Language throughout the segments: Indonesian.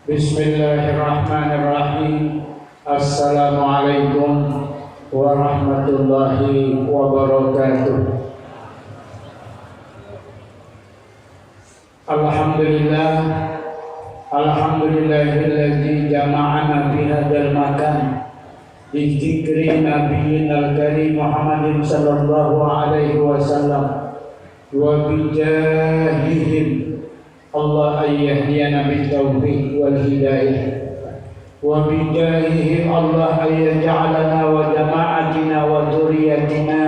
Bismillahirrahmanirrahim. Assalamualaikum warahmatullahi wabarakatuh. Alhamdulillah, alhamdulillahilladzi jama'ana fi hadzal makan bi dzikri nabiyyil karim Muhammadin sallallahu alaihi wasallam wa bi jahihim Allah ayyahdiyana bit taufiq wal hidayah wa bi jahihim Allah ayyaj'alana wa jama'atina wa dzurriyyatina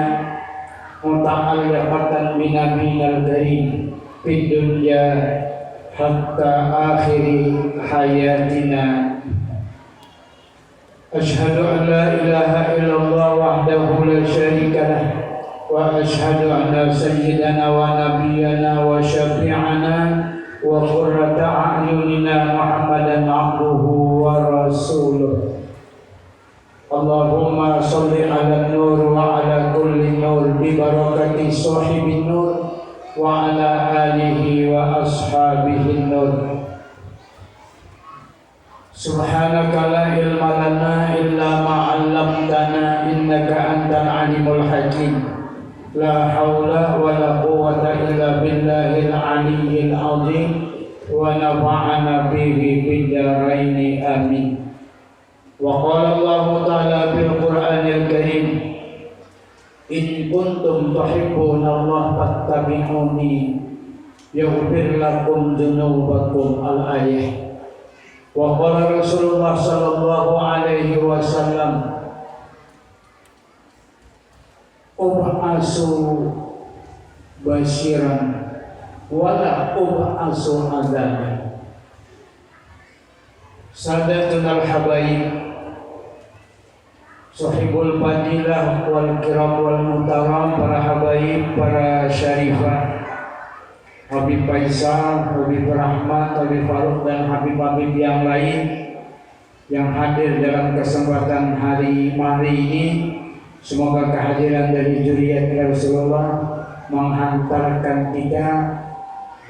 muta'alliqatan bi nabiyil karim fid dunya hatta akhiri hayatina. Asyhadu an la ilaha illallah wahdahu la syarika lah wa asyhadu anna sayyidana wa nabiyyana wa syafi'ana wa qurrata a'yunina Muhammadan abduhu wa rasuluh. Allahumma sholli ala nur wa ala kulli nur bi barakati sahibin nur wa ala alihi wa ashabihin nur. Subhanaka la ilma lana illa ma 'allamtana innaka antal alimul hakim. La haula wa la quwwata illa billahil aliyyil azim wa nafa'ana bihi fid dharain amin. Wa qala Allah ta'ala bil Qur'anil Karim, in kuntum tuhibbuna Allah fattabi'uni yaghfir lakum dzunubakum al-ayah. Wa qala Rasulullah sallallahu alaihi wasallam, ub'asu basyiran wala ub'asu adzan. Sadatul habaib, sahibul fadilah wal kiram wal muhtaram, para habaib, para syarifah, Habib Faisal, Habib Rahmat, Habib Faruk dan Habib-habib yang lain yang hadir dalam kesempatan hari ini. Semoga kehadiran dari zuriat Rasulullah menghantarkan kita,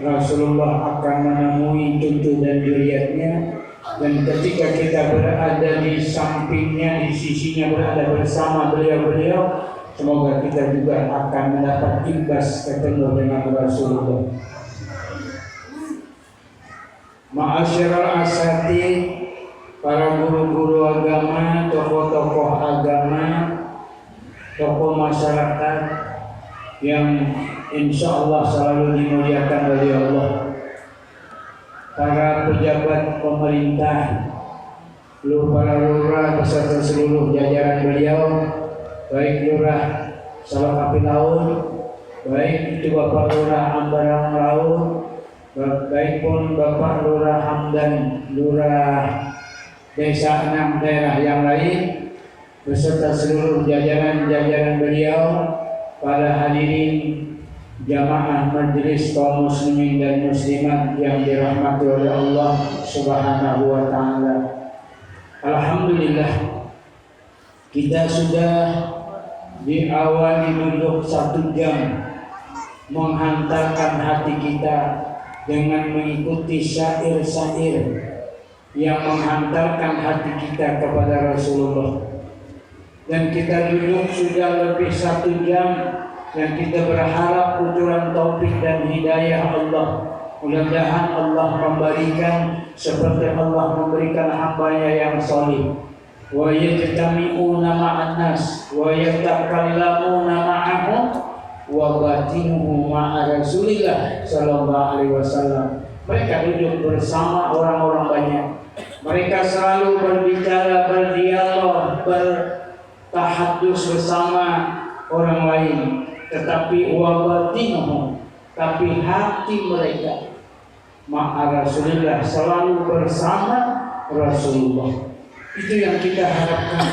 Rasulullah akan menemui cucu dan zuriatnya, dan ketika kita berada di sampingnya, di sisinya, berada bersama beliau-beliau, semoga kita juga akan mendapat imbas ketemu dengan Rasulullah. Ma'asyiral asatidz, para guru-guru agama, tokoh-tokoh agama, tokoh masyarakat yang insya Allah selalu dimuliakan oleh Allah, para pejabat pemerintah, para lurah beserta seluruh jajaran beliau, baik lurah Salakapi Laut, baik itu Bapak Lurah Ambarang Laut, baik pun Bapak Lurah Hamdan, lurah desa 6 daerah yang lain, beserta seluruh jajaran-jajaran beliau, para hadirin jamaah majelis kaum muslimin dan muslimat yang dirahmati oleh Allah Subhanahu wa taala. Alhamdulillah, kita sudah diawali duduk 1 jam menghantarkan hati kita dengan mengikuti syair-syair yang menghantarkan hati kita kepada Rasulullah. Dan kita duduk sudah lebih 1 jam, dan kita berharap kucuran taufik dan hidayah Allah. Mudah-mudahan Allah memberikan seperti Allah memberikan hamba-Nya yang salih. Wa yajtami'una ma'an nas wa yatakallamuna ma'ahum wa batinuhu ma'a Rasulillah sallallahu alaihi wasallam. Mereka duduk bersama orang-orang banyak. Mereka selalu berbicara, berdialog, bertahadus bersama orang lain, tetapi wabatinuhum, tapi hati mereka ma'a Rasulillah, selalu bersama Rasulullah. Itu yang kita harapkan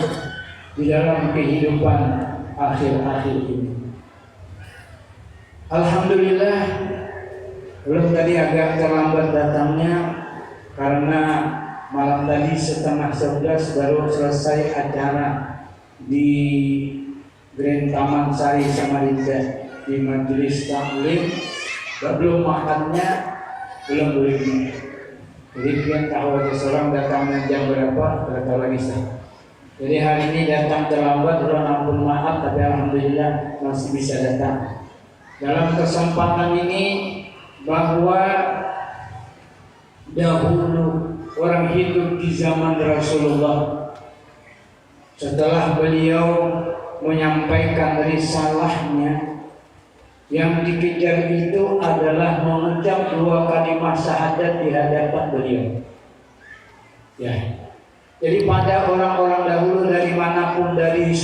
di dalam kehidupan akhir-akhir ini. Alhamdulillah, belum tadi agak terlambat datangnya karena malam tadi 10:30 baru selesai acara di Grand Taman Sari Samarinda di majelis taklim. Belum makannya, belum belinya. Jadi kian tahu aja seorang datangnya jam berapa, tidak tahu lagi saya. Jadi hari ini datang terlambat, ulang ampun maaf, tapi alhamdulillah masih bisa datang. Dalam kesempatan ini bahwa dahulu orang hidup di zaman Rasulullah, setelah beliau menyampaikan risalahnya, yang dikejar itu adalah mengucap 2 kalimat syahadat di hadapan beliau. Ya. Jadi pada orang-orang dahulu dari manapun, dari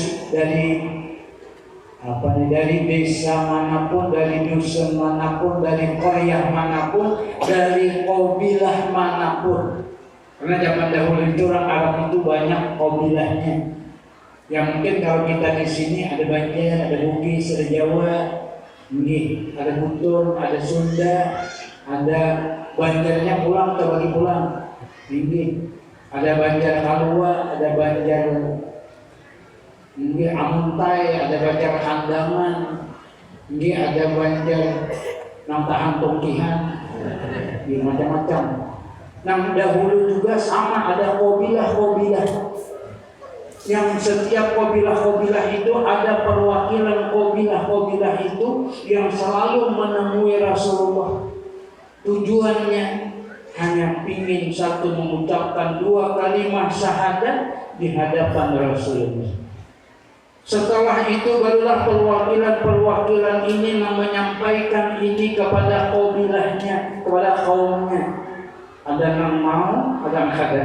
desa manapun, dari dusun manapun, dari qaryah manapun, dari qabilah manapun. Karena zaman dahulu itu orang Arab itu banyak qabilahnya. Yang mungkin kalau kita di sini ada Banjar, ada Bugis, ada Jawa, ada Buton, ada Sunda, ada Banjarnya pulang atau bagi pulang, ada Banjar Kalua, ada Banjar Amuntai, ada Banjar Kandangan, ada Banjar Nantahan Tongkihan, macam-macam. Nah dahulu juga sama ada qabilah-qabilah. Yang setiap qabilah-qabilah itu ada perwakilan qabilah-qabilah itu yang selalu menemui Rasulullah. Tujuannya hanya ingin satu mengucapkan 2 kalimat syahadat di hadapan Rasulullah. Setelah itu barulah perwakilan-perwakilan ini menyampaikan ini kepada qabilahnya, kepada kaumnya. Ada yang mau, ada yang kada.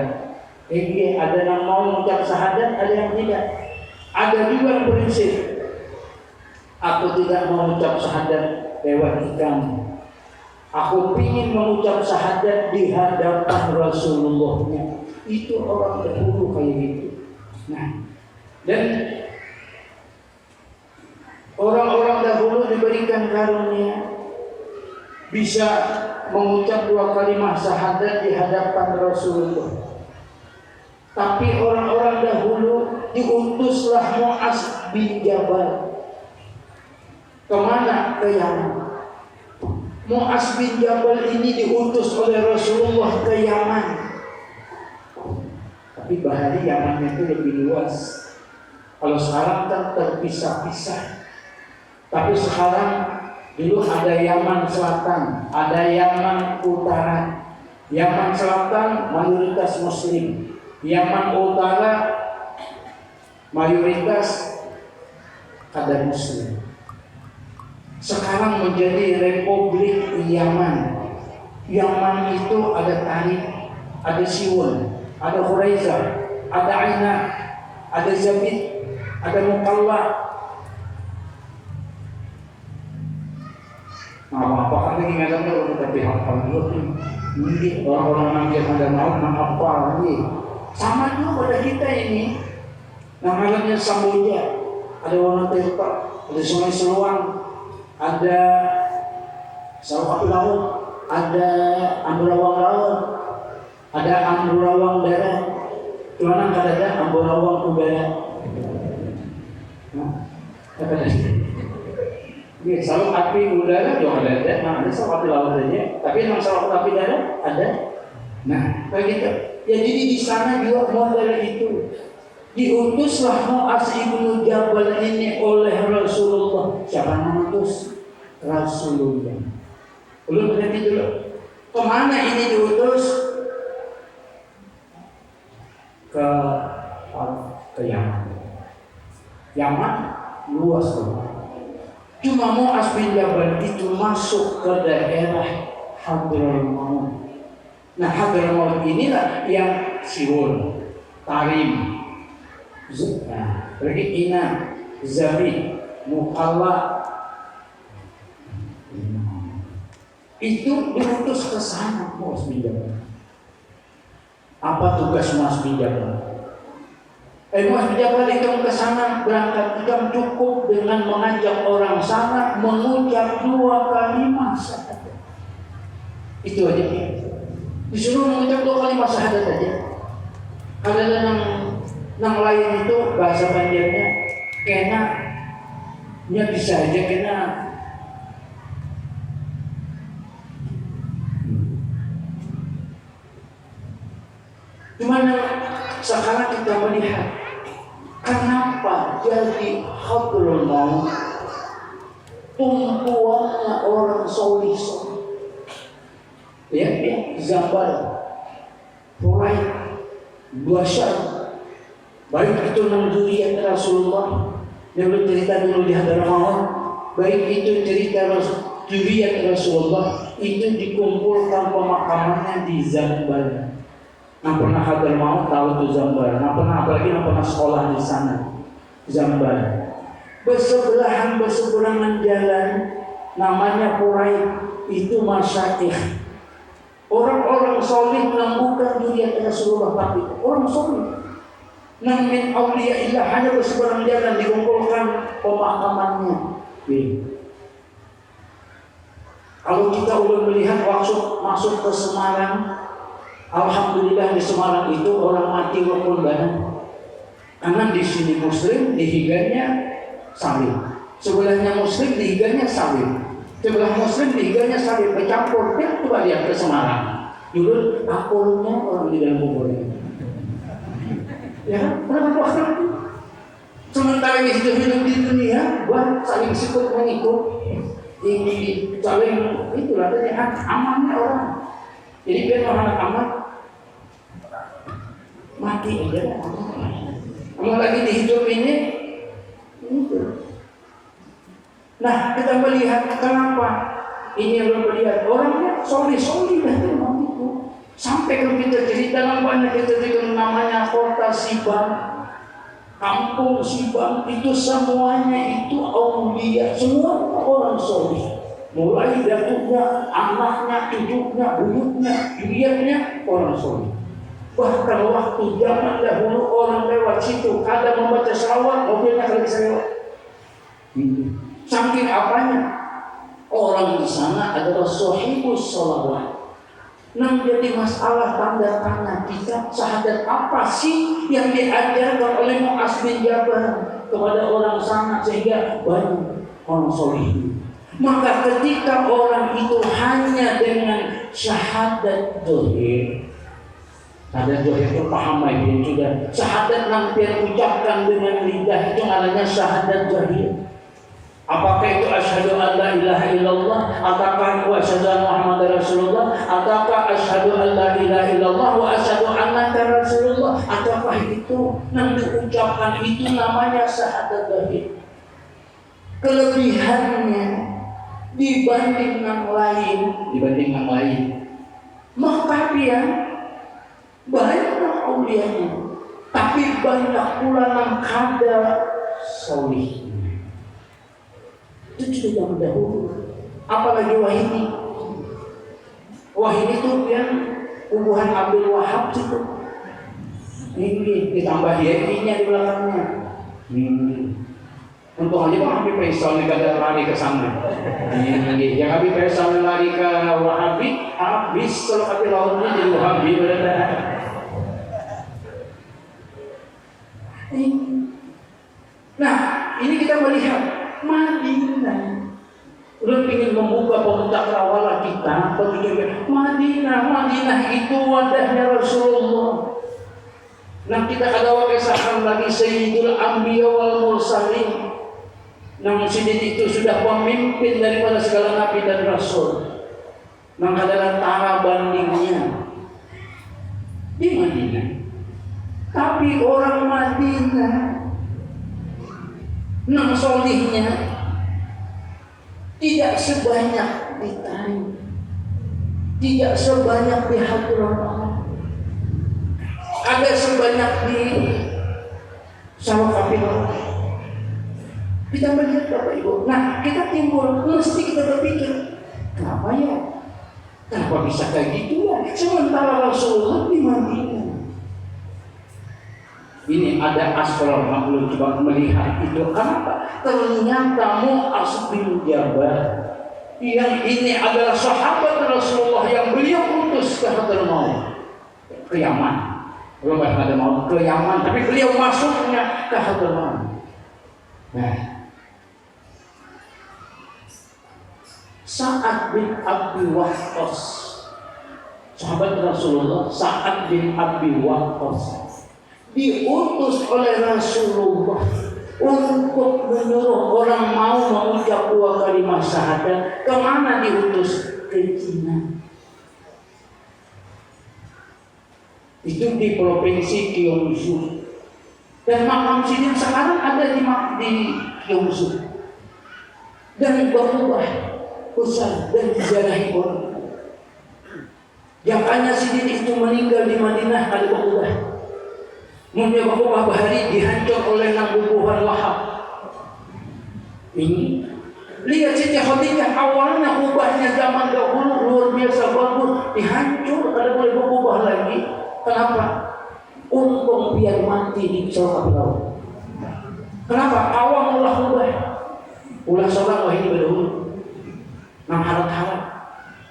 Ada yang mau mengucap syahadat, ada yang tidak. Ada juga prinsip, aku tidak mau mengucap syahadat lewat kamu. Aku ingin mengucap syahadat di hadapan Rasulullah-nya. Itu orang dahulu kayak gitu. Nah, dan orang-orang dahulu diberikan karunia bisa mengucap 2 kalimat syahadat di hadapan Rasulullah. Tapi orang-orang dahulu diutuslah Mu'az bin Jabal. Kemana? Ke Yaman. Mu'az bin Jabal ini diutus oleh Rasulullah ke Yaman. Tapi bahari Yaman itu lebih luas. Kalau sekarang kan terpisah-pisah. Tapi sekarang dulu ada Yaman Selatan, ada Yaman Utara. Yaman Selatan mayoritas Muslim. Yaman Utara mayoritas ada Muslim. Sekarang menjadi Republik Yaman. Yaman itu ada Tarik, ada Siwon, ada Khuraizah, ada Aina, ada Zabid, ada Mukalla. Apa kan lagi ngadangnya orang tapi hafal dulu nih. Orang-orang yang ada mau menghafal lagi. Sama juga pada kita ini. Namanya Samboja, ada Warna Tirta, ada Sungai Seluang, ada Sawah Laut, ada Amburawang Laut, ada Amburawang Darat. Cuma nggak ada Amburawang Udara. Ini Sawah Api Udara juga ada. Nah, ada Sawah Api Laut aja. Tapi yang Sawah Api Darat ada. Nah, kayak gitu. Ya jadi di sana juga model itu. Diutuslah Mu'az bin Jabal ini oleh Rasulullah. Siapa yang mengutus? Rasulullah. Belum berarti dulu. Kemana ini diutus? Ke Yaman. Yaman luas loh. Cuma Mu'az bin Jabal itu masuk ke daerah Hadramaut. Nah, Hadramaut inilah yang Siwon, Tarim, Ina, Zabid, Mukalla. Itu diutus ke sana Mu'az bin Jabal. Apa tugas Mu'az bin Jabal? Mu'az bin Jabal itu ke sana berangkat jam cukup dengan mengajak orang sana mengucap 2 kalimat syahadat. Itu aja. Disuruh mengucap 2 kalimat syahadat aja. Ada yang lain itu bahasa Banjarnya kena, nya bisa aja kena. Cuman sekarang kita melihat kenapa jadi Hadraul Maut tumpuannya orang solih. Ya, Zambal, Hurai, Duasyar, baik itu enam zuriat Rasulullah yang bercerita dulu di Hadraul Maut, baik itu cerita zuriat Rasulullah, itu dikumpulkan pemakamannya di Zambal. Yang pernah Hadraul Maut tahu itu Zambal, apalagi yang pernah sekolah di sana, Zambal. Bersebelahan jalan, namanya Hurai, itu masyaikh. Orang-orang soleh yang bukan zuriat Rasulullah, tapi orang soleh. Nang min auliyaillah, hanya berseberang jalan dikumpulkan pemakamannya. Kalau kita udah melihat waktu masuk ke Semarang, alhamdulillah di Semarang itu orang mati walaupun badan. Karena di sini Muslim, di higanya salib. Sebelahnya Muslim, di higanya salib. Sebelah Muslim, di higanya salib. Bercampur, dia coba lihat ke Semarang. Dulu akulnya orang di dalam kuburnya. Ya, kenapa waktu? Sementara hidup di dunia, buat saling sikut mengikut, ini saling itulah tadi amannya orang. Jadi biar orang aman, mati aja. Amal lagi di hidup ini, itu. Nah, kita melihat kenapa ini yang melihat orangnya solih dah itu. Sampai kalau kita cerita namanya, kita cerita namanya kota Sibang, kampung Sibang, itu semuanya itu aulia, semua orang soleh. Mulai datuknya, anaknya, cucunya, buyutnya, juriatnya orang soleh. Bahkan waktu zaman dahulu orang lewat situ, ada membaca selawat, mobilnya lagi selawat. Saking apanya? Orang di sana adalah sahibus sholawat. Nah, jadi masalah tanda tanya kita, syahadat apa sih yang diajarkan oleh Mu'adz bin Jabal kepada orang sana sehingga banyak orang soleh. Maka ketika orang itu hanya dengan syahadat dohir, syahadat dohir itu paham lagi sudah. Syahadat nanti yang ucapkan dengan lidah itu namanya syahadat dohir. Apakah itu asyhadu an la ilaha illallah, ataukah itu asyhadu anna Muhammadar Rasulullah, ataukah asyhadu an la ilaha illallah wa asyhadu annaka Rasulullah, ataukah itu yang diucapkan itu namanya syahadat dohir. Kelebihannya dibanding yang lain, maka dia banyak aulianya, tapi banyak pula yang kada solih. Itu sudah zaman dahulu. Apalagi Wahidi itu yang hubungan Abdul Wahab itu. Ini ditambah YI-nya di belakangnya. Untuk aja Pak Habib Faisal negara lari ke sana. Yang Habib Faisal lari ke Wahabi, habis kalau hati lautnya jadi Wahabi benar. Nah, ini kita melihat Madinah. Lu ingin membuka cakrawala kita, Madinah itu wadahnya Rasulullah. Nah, kita ada kisahkan lagi Sayyidul Anbiya wal Mursalin. Nah, Sidin itu sudah pemimpin daripada segala nabi dan rasul. Nah, adalah tara bandingnya di Madinah. Tapi orang Madinah nang solihnya tidak sebanyak di Taif, tidak sebanyak di Hadraul Maut, ada sebanyak di Sawakafirah. Kita melihat Bapak Ibu. Nah, kita timbul, mesti kita berpikir, kenapa ya? Kenapa bisa kayak gitu ya? Sementara Rasulullah di Madinah. Ini ada asrar makhluk coba melihat itu. Kenapa? Ternyata Mu'adz bin Jabal yang ini adalah sahabat Rasulullah yang beliau utus ke Hadraul Maut, ke Yaman. Belum ada mau ke Yaman, tapi beliau masuknya ke Hadraul Maut. Nah, Sa'ad bin Abi Waqqas Sahabat Rasulullah Sa'ad bin Abi Waqqas diutus oleh Rasulullah untuk menyuruh orang mau mengucap 2 kalimat syahadat. Kemana diutus? Ke Cina. Itu di provinsi Kyushu. Dan makam Sidin sekarang ada di Kyushu. Dan berubah besar dan dijarahi orang. Jakanya Sidin itu meninggal di Madinah kali berubah. Mungkin berubah bahari dihancur oleh nanggubuhan Wahab. Ini lihat Siti Khadijah awalnya ubahnya zaman dahulu luar biasa bagus, dihancur ada boleh berubah lagi. Kenapa? Untung biar mati di Sulawesi Laut. Kenapa? Awal ulah ubah. Ulah seorang wah ini berdahulu. Nang harap-harap.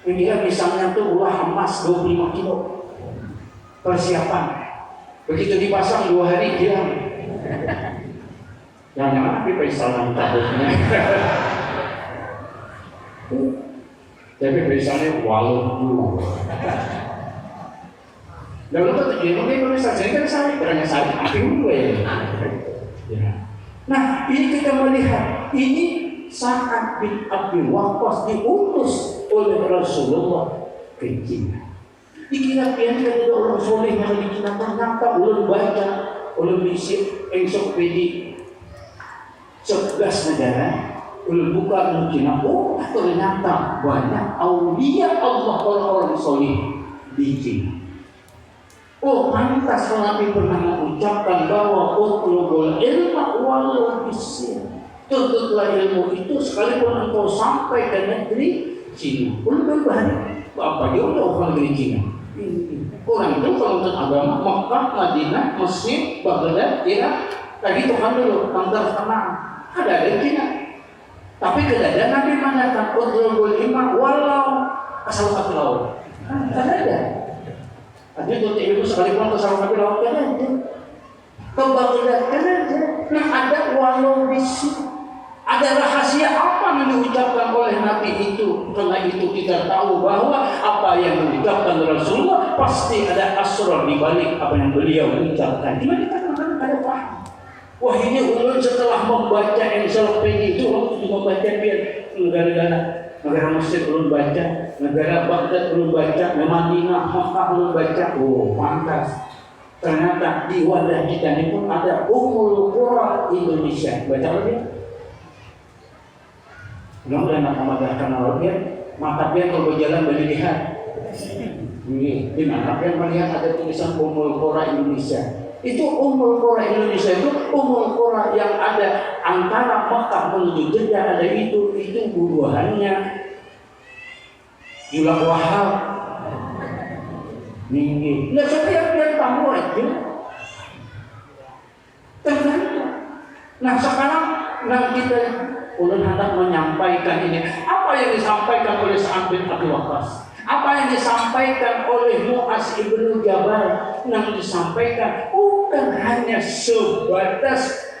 Ini misalnya tuh ulah emas 25 kilo. Persiapan. Begitu dipasang 2 hari hilang. Jangan tapi pesanan takutnya. Tapi pesannya walau dulu. Lalu tuh jadi mungkin pesan jadi kan saya beranya saya akhir gue ya. Nah ini kita melihat ini Sa'ad bin Abi Waqqas diutus oleh Rasulullah ke Cina. Dikira pian ada orang soleh yang di Cina ternyata ulun baca ulun isi ensiklopedia 11 negara ulun buka di Cina. Oh ternyata banyak aulia Allah orang-orang soleh di Cina. Oh pantas Nabi pernah mengucapkan bahwa utlubul ilma walau bisir. Tuntutlah ilmu itu sekalipun engkau sampai ke negeri Cina. Ulun berbahaya apa dia udah orang negeri Cina. Orang itu kalau untuk agama Makkah, Madinah, Mesir, Baghdad, Irak, tadi Tuhan dulu kantor tenang ada di Cina. Tapi kedada Nabi mengatakan utlubul ilma walau asal satu laut. Kan ada. Ada tuh ilmu sekalipun asal satu laut kan ada. Ke Baghdad kan ada. Nah ada walau bisir. Ada rahasia apa yang diucapkan oleh Nabi itu? Karena itu kita tahu bahwa apa yang diucapkan Rasulullah pasti ada asrar di balik apa yang beliau ucapkan. Cuma kita kadang-kadang ada paham. Wah ini ulun setelah membaca ensiklopedia itu waktu itu membaca biar negara Mesir ulun baca, negara Baghdad ulun baca, Madinah, Makkah ulun baca. Oh pantas. Ternyata di wadah kita ini pun ada Ummul Qura Indonesia. Baca lagi. Mudah-mudahan nama kenal dia, mata dia kalau berjalan boleh lihat. Ini di mana dia melihat ada tulisan Ummul Qura Indonesia. Itu Ummul Qura Indonesia itu Ummul Qura yang ada antara Makkah menuju Jeddah ada itu buruhannya Julah Wahab. Nih, nah setiap dia tahu aja. Ternyata. Nah sekarang kita ulun hendak menyampaikan ini. Apa yang disampaikan oleh Sa'ad bin Abi Waqqas? Apa yang disampaikan oleh Mu'az ibnu Jabal? Yang disampaikan bukan hanya sebatas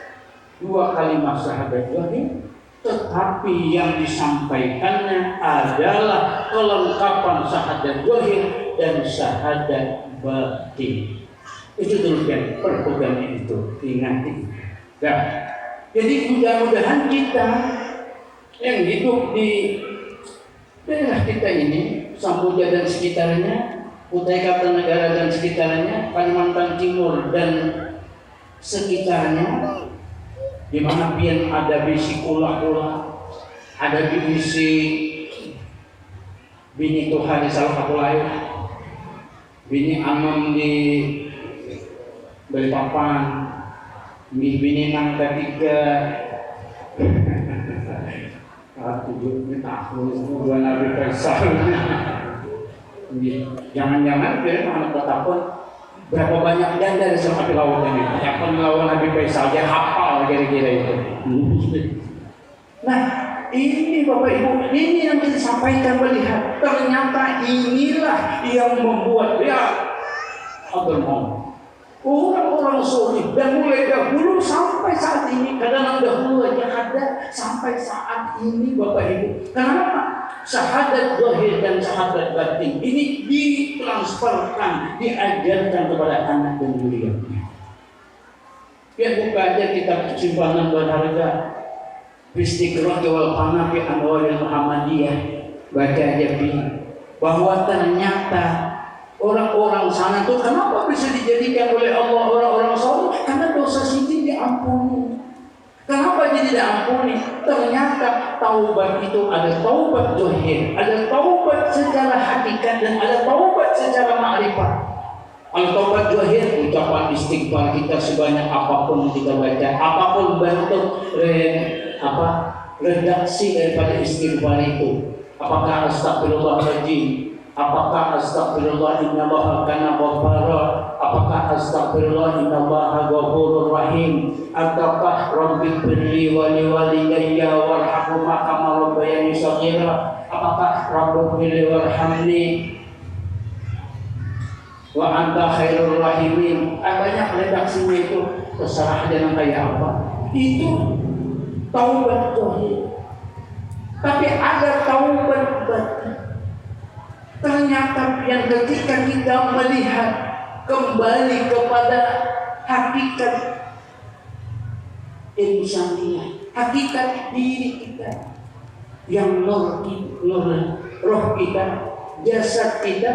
2 kalimat syahadat wahid, tetapi yang disampaikannya adalah kelengkapan syahadat wahid dan syahadat batin. Itu dulu kan perpegangan itu diingati. Nah, jadi mudah-mudahan kita yang hidup di daerah kita ini, Samboja dan sekitarnya, Kutai Kartanegara dan sekitarnya, Kalimantan Timur dan sekitarnya, di mana pian ada bisi kula-kula, ada bisi bini Tuhan di salah satu lain, bini Amam di Balikpapan, bini nang ketiga, tujuh tahun dua Nabi Faisal. Jangan-jangan kira anak bertakun berapa banyak janda di Sulawesi Laut ini? Takun melawan Nabi Faisal dia hafal kira-kira itu. Nah ini Bapak Ibu, ini yang disampaikan melihat ternyata inilah yang membuat dia bermohon. Orang-orang soleh dan mulai dahulu sampai saat ini, kadang dahulu aja ada sampai saat ini Bapak Ibu. Kenapa? Syahadat zahir dan syahadat batin ini ditransferkan, diajarkan kepada anak dan zuriyatnya. Ya, buka aja kitab simpanan berharga Istiqraq wal Qana fi Anwaril Muhammadiyah, baca aja bahwa ternyata orang-orang sana tuh kenapa bisa dijadikan oleh Allah orang-orang saleh? Karena dosa sini diampuni. Kenapa dia tidak ampuni? Ternyata taubat itu ada taubat zahir, ada taubat secara hakikat, dan ada taubat secara ma'rifat. Al-taubat zahir, ucapan istighfar kita sebanyak apapun kita baca, apapun bentuk redaksi daripada istighfar itu. Apakah astagfirullahaladzim, apakah astagfirullah innallaha kana ghaffara, apakah astagfirullah innallaha ghafurur rahim, ataukah rabbighfirli wa liwalidayya warhamhuma kama rabbayani shaghira, apakah rabbighfirli warhamni wa anta khairur rahimin. Banyak redaksinya itu, terserah aja kayak apa. Itu taubat zahir. Tapi ada taubat batin. Ternyata yang ketika kita melihat kembali kepada hakikat insaniah, hakikat diri kita yang nur roh kita, jasad kita,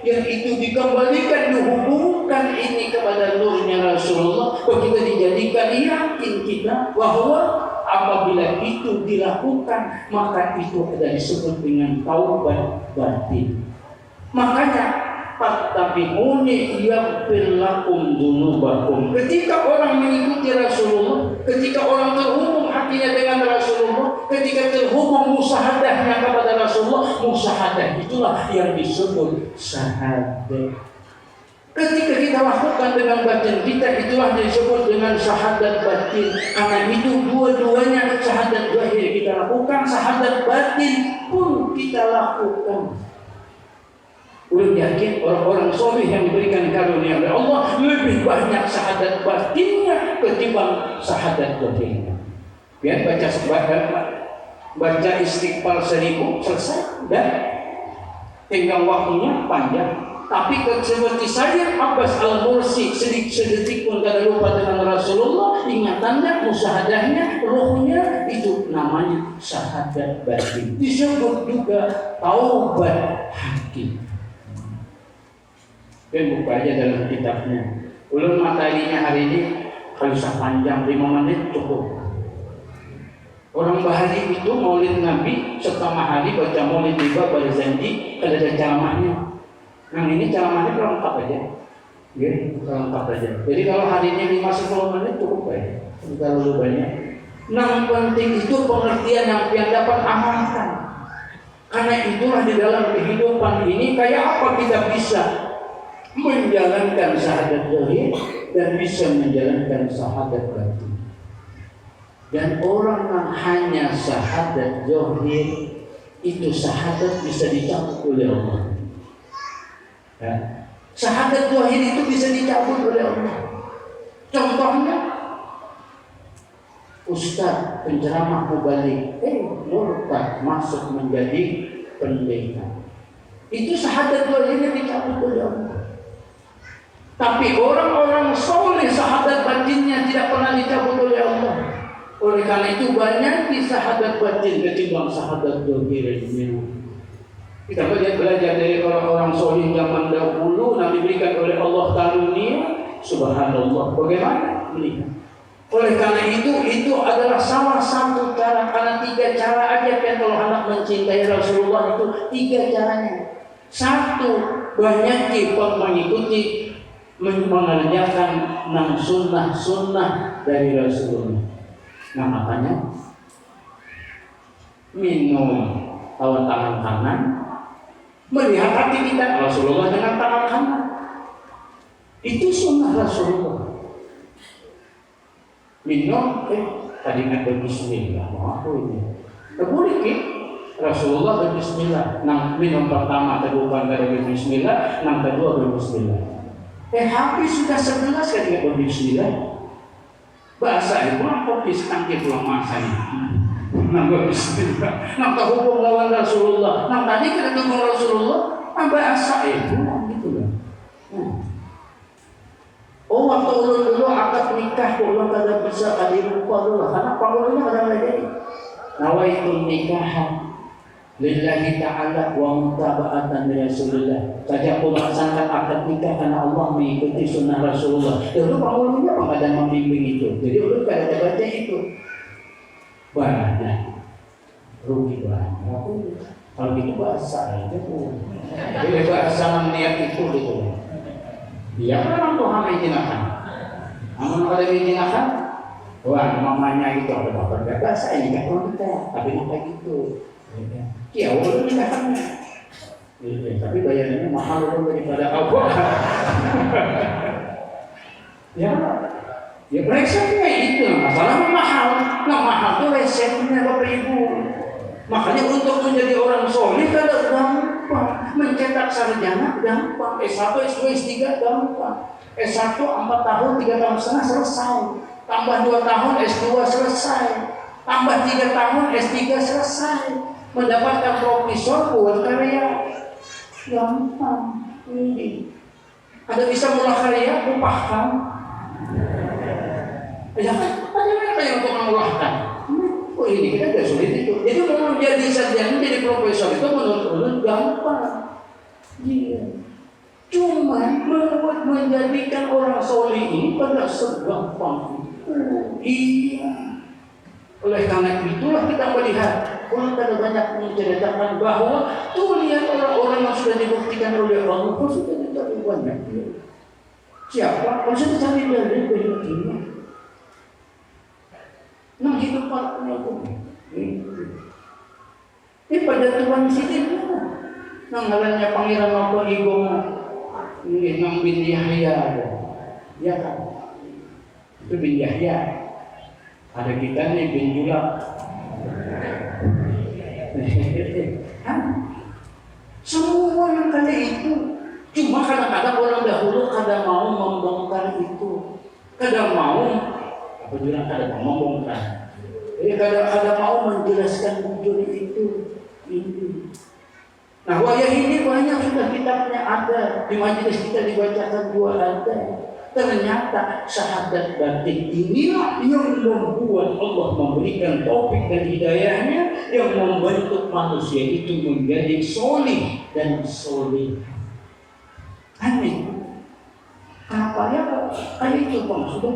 yang itu dikembalikan, dihubungkan ini kepada nurnya Rasulullah, kita dijadikan yakin kita bahwa apabila itu dilakukan, maka itu ada disebut dengan taubat batin. Makanya fattabi'uni yaghfir lakum dzunubakum. Ketika orang mengikuti Rasulullah, ketika orang terhubung hatinya dengan Rasulullah, ketika terhubung musahadahnya kepada Rasulullah, musahadah itulah yang disebut syahadat. Ketika kita lakukan dengan batin kita, itulah disebut dengan syahadat batin. Karena itu dua-duanya, syahadat zahir kita lakukan, syahadat batin pun kita lakukan. Ulun yakin orang-orang soleh yang diberikan karunia oleh Allah lebih banyak syahadat batinnya ketimbang syahadat zahirnya. Biar baca istighfar 1000 selesai, dan tinggal waktunya panjang. Tapi seperti saya Abbas Al-Mursi, sedetik pun tidak lupa dengan Rasulullah, ingatannya, musyahadahnya, rohnya, itu namanya syahadat batin. Disebut juga taubat hati. Dan buka aja dalam kitabnya. Ulun materinya hari ini kalau panjang 5 menit cukup. Orang Bahari itu maulid Nabi setengah hari baca maulid tiba berzanji kalau ada ceramahnya. Nah ini ceramahnya lengkap aja, ya, lengkap aja. Jadi kalau hari ini 5-10 menit cukup ya, tidak terlalu banyak. Yang penting itu pengertian yang dapat amalkan. Karena itulah di dalam kehidupan ini kayak apa kita bisa menjalankan syahadat zahir dan bisa menjalankan syahadat batin. Dan orang yang hanya syahadat zahir itu syahadat bisa dicabut oleh Allah. Ya. Syahadat zahir itu bisa dicabut oleh Allah. Contohnya ustaz penceramah mubalik murtad masuk menjadi pendeta. Itu syahadat zahirnya dicabut oleh Allah. Tapi orang-orang soleh syahadat batinnya tidak pernah dicabut oleh Allah. Oleh karena itu banyak di syahadat batin ketimbang syahadat zahirnya. Kita belajar dari orang-orang soleh zaman dahulu yang diberikan oleh Allah karunia, subhanallah. Bagaimana melihat? Oleh karena itu adalah salah satu cara. Karena 3 cara aja kan kalau anak mencintai Rasulullah itu 3 caranya. 1, banyak kita mengikuti mengerjakan sunnah dari Rasulullah. Nah makanya minum lawan tangan kanan, melihat hati kita Rasulullah dengan tangan kanan. Itu sunnah Rasulullah. Minum, tadi ada bismillah, mau apa ini? Boleh Rasulullah berbismillah. Nah, minum pertama kedua dari bismillah, yang kedua berbismillah. Habis sudah 11 ketika berbismillah. Bahasa itu kopi setangkir pulang masanya. nambah bismillah, nang hubung lawan Rasulullah, nang tadi kita dukung Rasulullah, nambah asa itu, gitu kan. Oh waktu ulun dulu akad nikah, ulun kada bisa kali lupa dulu, karena pangulunnya kada jadi. Nawaitu nikahan lillahi ta'ala wa mutaba'atan Rasulullah. Saja aku melaksanakan akad nikah karena Allah mengikuti sunnah Rasulullah. Dulu pangulunnya ada membimbing itu, jadi ulun kada baca itu. Banyak rugi banyak. Kalau gitu bahasa aja tuh. Jadi bahasa niat itu gitu. Iya kan Tuhan menjinakkan. Namun kalau menjinakkan, wah mamanya itu ada bapak bahasa ini kan orang kita, tapi nggak kayak gitu. Iya, walaupun menjinakkannya. Tapi bayarannya mahal loh daripada apa. Ya resepnya itu, masalah mahal. Nah mahal itu resepnya Bapak Ibu. Makanya untuk menjadi orang soleh kada gampang. Mencetak sarjana gampang. S1, S2, S3 gampang. S1 4 tahun 3 tahun setengah selesai. Tambah 2 tahun S2 selesai. Tambah 3 tahun S3 selesai. Mendapatkan profesor buat karya gampang. Ini ada bisa mulai karya upahkan. Ya kan? Bagaimana kayak untuk memulahkan? Oh ini kita gak sulit itu. Jadi kalau jadi sarjana, jadi profesor itu menurut gampang. Iya. Cuma menjadikan orang soleh ini pada segampang itu. Iya. Oleh karena itulah kita melihat, orang ada banyak menceritakan bahwa tuh lihat orang-orang yang sudah dibuktikan oleh Allah, sudah dicari banyak. Siapa? Kalau sudah cari dari kehidupannya. Nah hidup para pengaku ini pada Tuhan sini nah ngalannya Pangeran Noto Igong ini Nang bin Yahya ya kan itu bin Yahya ada kita nih bin Julak semua yang kali itu cuma kadang-kadang orang dahulu kadang mau membongkar itu kadang mau Julak kada mau membongkar. Jadi kada mau menjelaskan bujur itu. Ini. Nah wayah ini banyak sudah kitabnya ada di majelis kita dibacakan 2 ada. Ternyata syahadat batin inilah yang membuat Allah memberikan taufik dan hidayahnya yang membentuk manusia itu menjadi solih dan solih. Aneh. Apa ya? Kayak itu bang sudah.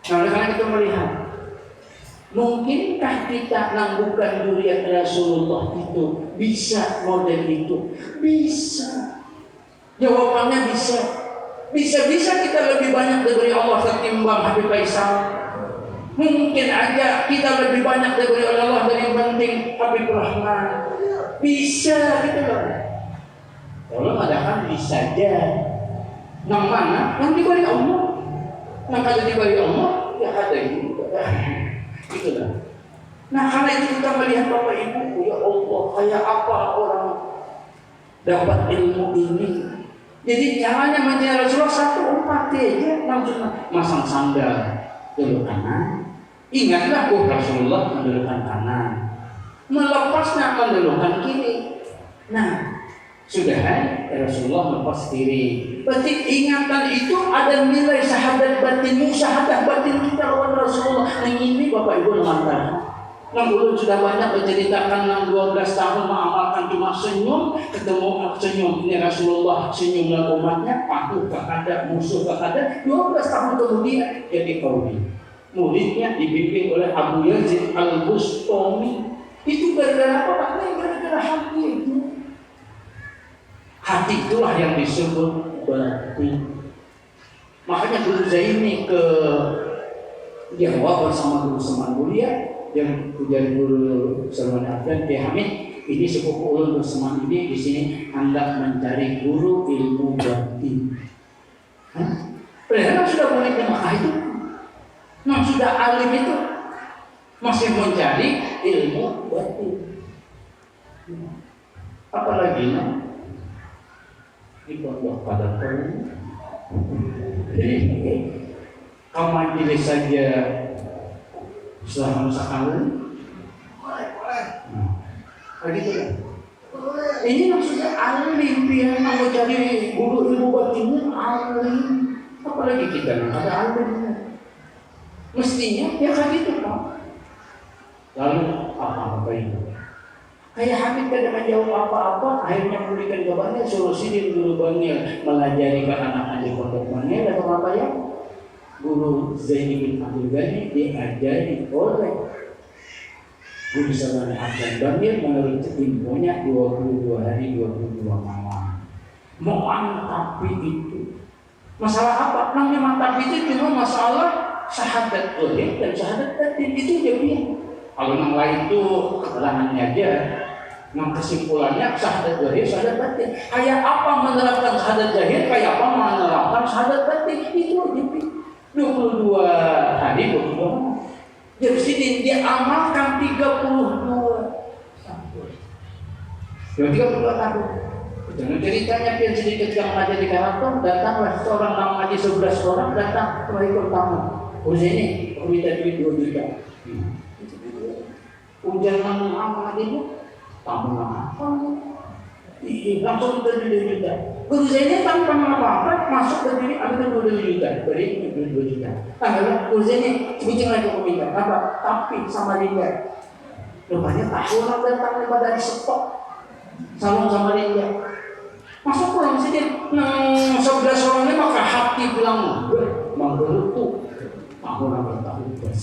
Nah, oleh karena kita melihat, mungkinkah kita nanggukan durian Rasulullah itu bisa model itu? Bisa. Jawabannya bisa. Bisa-bisa kita lebih banyak dari Allah ketimbang Habib Faisal. Mungkin aja kita lebih banyak dari Allah dari penting Habib Rahman. Bisa gitu loh. Kalau ada kan bisa aja. Yang mana? Yang diberi Allah. Nah kalau diberi Allah, ya ada itu. Itulah. Nah karena itu kita melihat Bapak Ibu, ya Allah, kayak apa orang dapat ilmu ini. Jadi caranya menjadi Rasulullah 1 umat aja langsung masang sandal dulu kanan. Ingatlah Rasulullah mendudukan kanan, melepasnya mendudukan kiri. Nah sudah Rasulullah melepas kiri. Berarti ingatan itu ada nilai syahadat batin, syahadat batin kita lawan Rasulullah. Yang ini Bapak Ibu mengatakan, ulun sudah banyak menceritakan 12 tahun mengamalkan cuma senyum, ketemu senyum ini Rasulullah senyum dan umatnya, patuh kepada musuh kepada 12 tahun kemudian jadi kaum muridnya dibimbing oleh Abu Yazid Al-Bustami. Itu gara-gara apa? Gara-gara hati itu. Hati itulah yang disebut batin. Makanya Guru Zaini ke Jawa bersama Guru Seman Mulia yang menjadi Guru Salman Abdan Ki Hamid. Ini sepupu ulun Guru Seman ini di sini hendak mencari guru ilmu batin. Padahal sudah mulai ke Mekah itu, sudah alim itu masih mencari ilmu batin. Apalagi di pondok pada tahun jadi kamu pilih saja selama sekali Gitu kan? Ini maksudnya alim, dia mau cari guru ilmu batinnya alim. Apalagi kita nggak ada alimnya. Mestinya ya kayak gitu Pak. Lalu apa itu? Kayak Habib tidak menjawab apa-apa, akhirnya memberikan jawabannya solusi di guru Bangil melajari ke anak-anak di pondok Bangil atau apa ya? Guru Zaini bin Abdul Ghani diajari oleh guru Salman Abdul Bangil menurut infonya 22 hari 22 malam. Mau mantapi itu. Masalah apa? Namanya mantap itu cuma masalah syahadat zahir dan syahadat batin itu dia bilang. Kalau yang lain itu keterangannya aja, yang kesimpulannya syahadat zahir, syahadat batin. Kayak apa menerapkan syahadat zahir, kayak apa menerapkan syahadat batin itu aja. 22 hari 22 malam. Jadi dia amalkan 32 tahun. Dengan ceritanya pian sedikit yang aja di Karaton, datanglah seorang nama aja 11 orang datang ke ikut tamu. Ini minta duit 2 juta. Ujian ngomong apa adiknya? Tamu apa? Langsung minta duit 2 juta. Guru saya ini tanpa apa-apa masuk ke diri ambil 2 juta. Beri 2 juta. Akhirnya guru saya ini bikin lagi komentar apa? Tapi sama dia. Rupanya tahu orang datang daripada di stok. Salam sama dia. Masuk pulang sini. 11 orang ini maka hati bilang menggerutu. Aku nak tahu bos.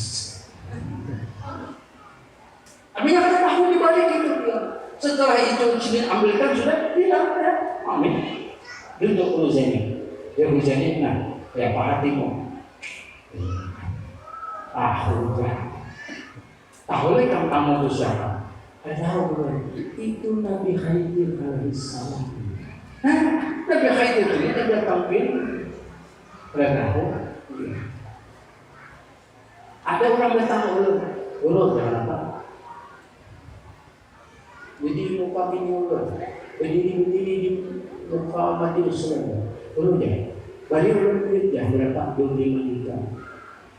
Artinya kita tahu di balik itu dia. Setelah itu Muslim ambilkan sudah bilang ya. Amin. Untuk urusannya. Dia urusannya nah, ya Pak hatimu. Tahu kan kamu itu siapa? Tahu itu Nabi Khidir alaihissalam. Nabi Khidir ini dia tampil. Tahu. Ada orang datang ulur jangan apa? Jadi muka ini ulur, berdiri di muka majelis ulama, ulur jangan. Bari ulur duit jangan berapa 25 juta.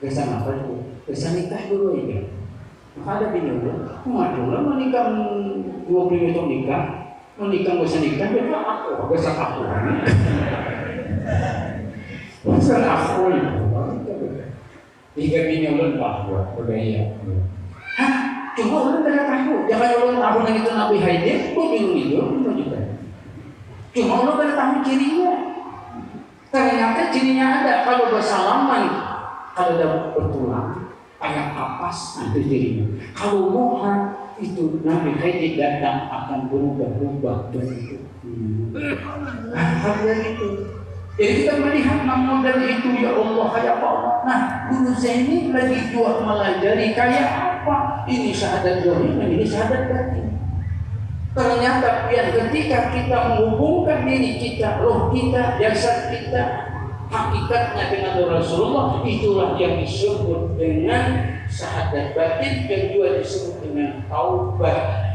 Kesan apa itu? Kesan nikah dulu ya. Maka ada bini ulur, majulah menikah 20 tahun nikah, menikah nggak usah nikah, dia aku, kesan aku. Kesan aku itu. Jika bini ulun bahwa budaya. Hah? Cuma ulun tidak tahu. Jangan ulun tahu yang itu Nabi Khidir, kok bingung itu juga. Cuma ulun tidak tahu cirinya. Ternyata cirinya ada. Kalau bersalaman, kalau dapat bertulang, kayak kapas itu cirinya. Kalau moha itu Nabi Khidir datang akan berubah-ubah bentuk. Harga itu. Jadi kita melihat namun dari itu ya Allah kayak apa Allah. Nah guru saya ini lagi jual melajari kayak apa. Ini syahadat zahir, ini syahadat batin. Ternyata ketika kita menghubungkan diri kita, roh kita, jasad kita, hakikatnya dengan Rasulullah, itulah yang disebut dengan syahadat batin dan juga disebut dengan taubah.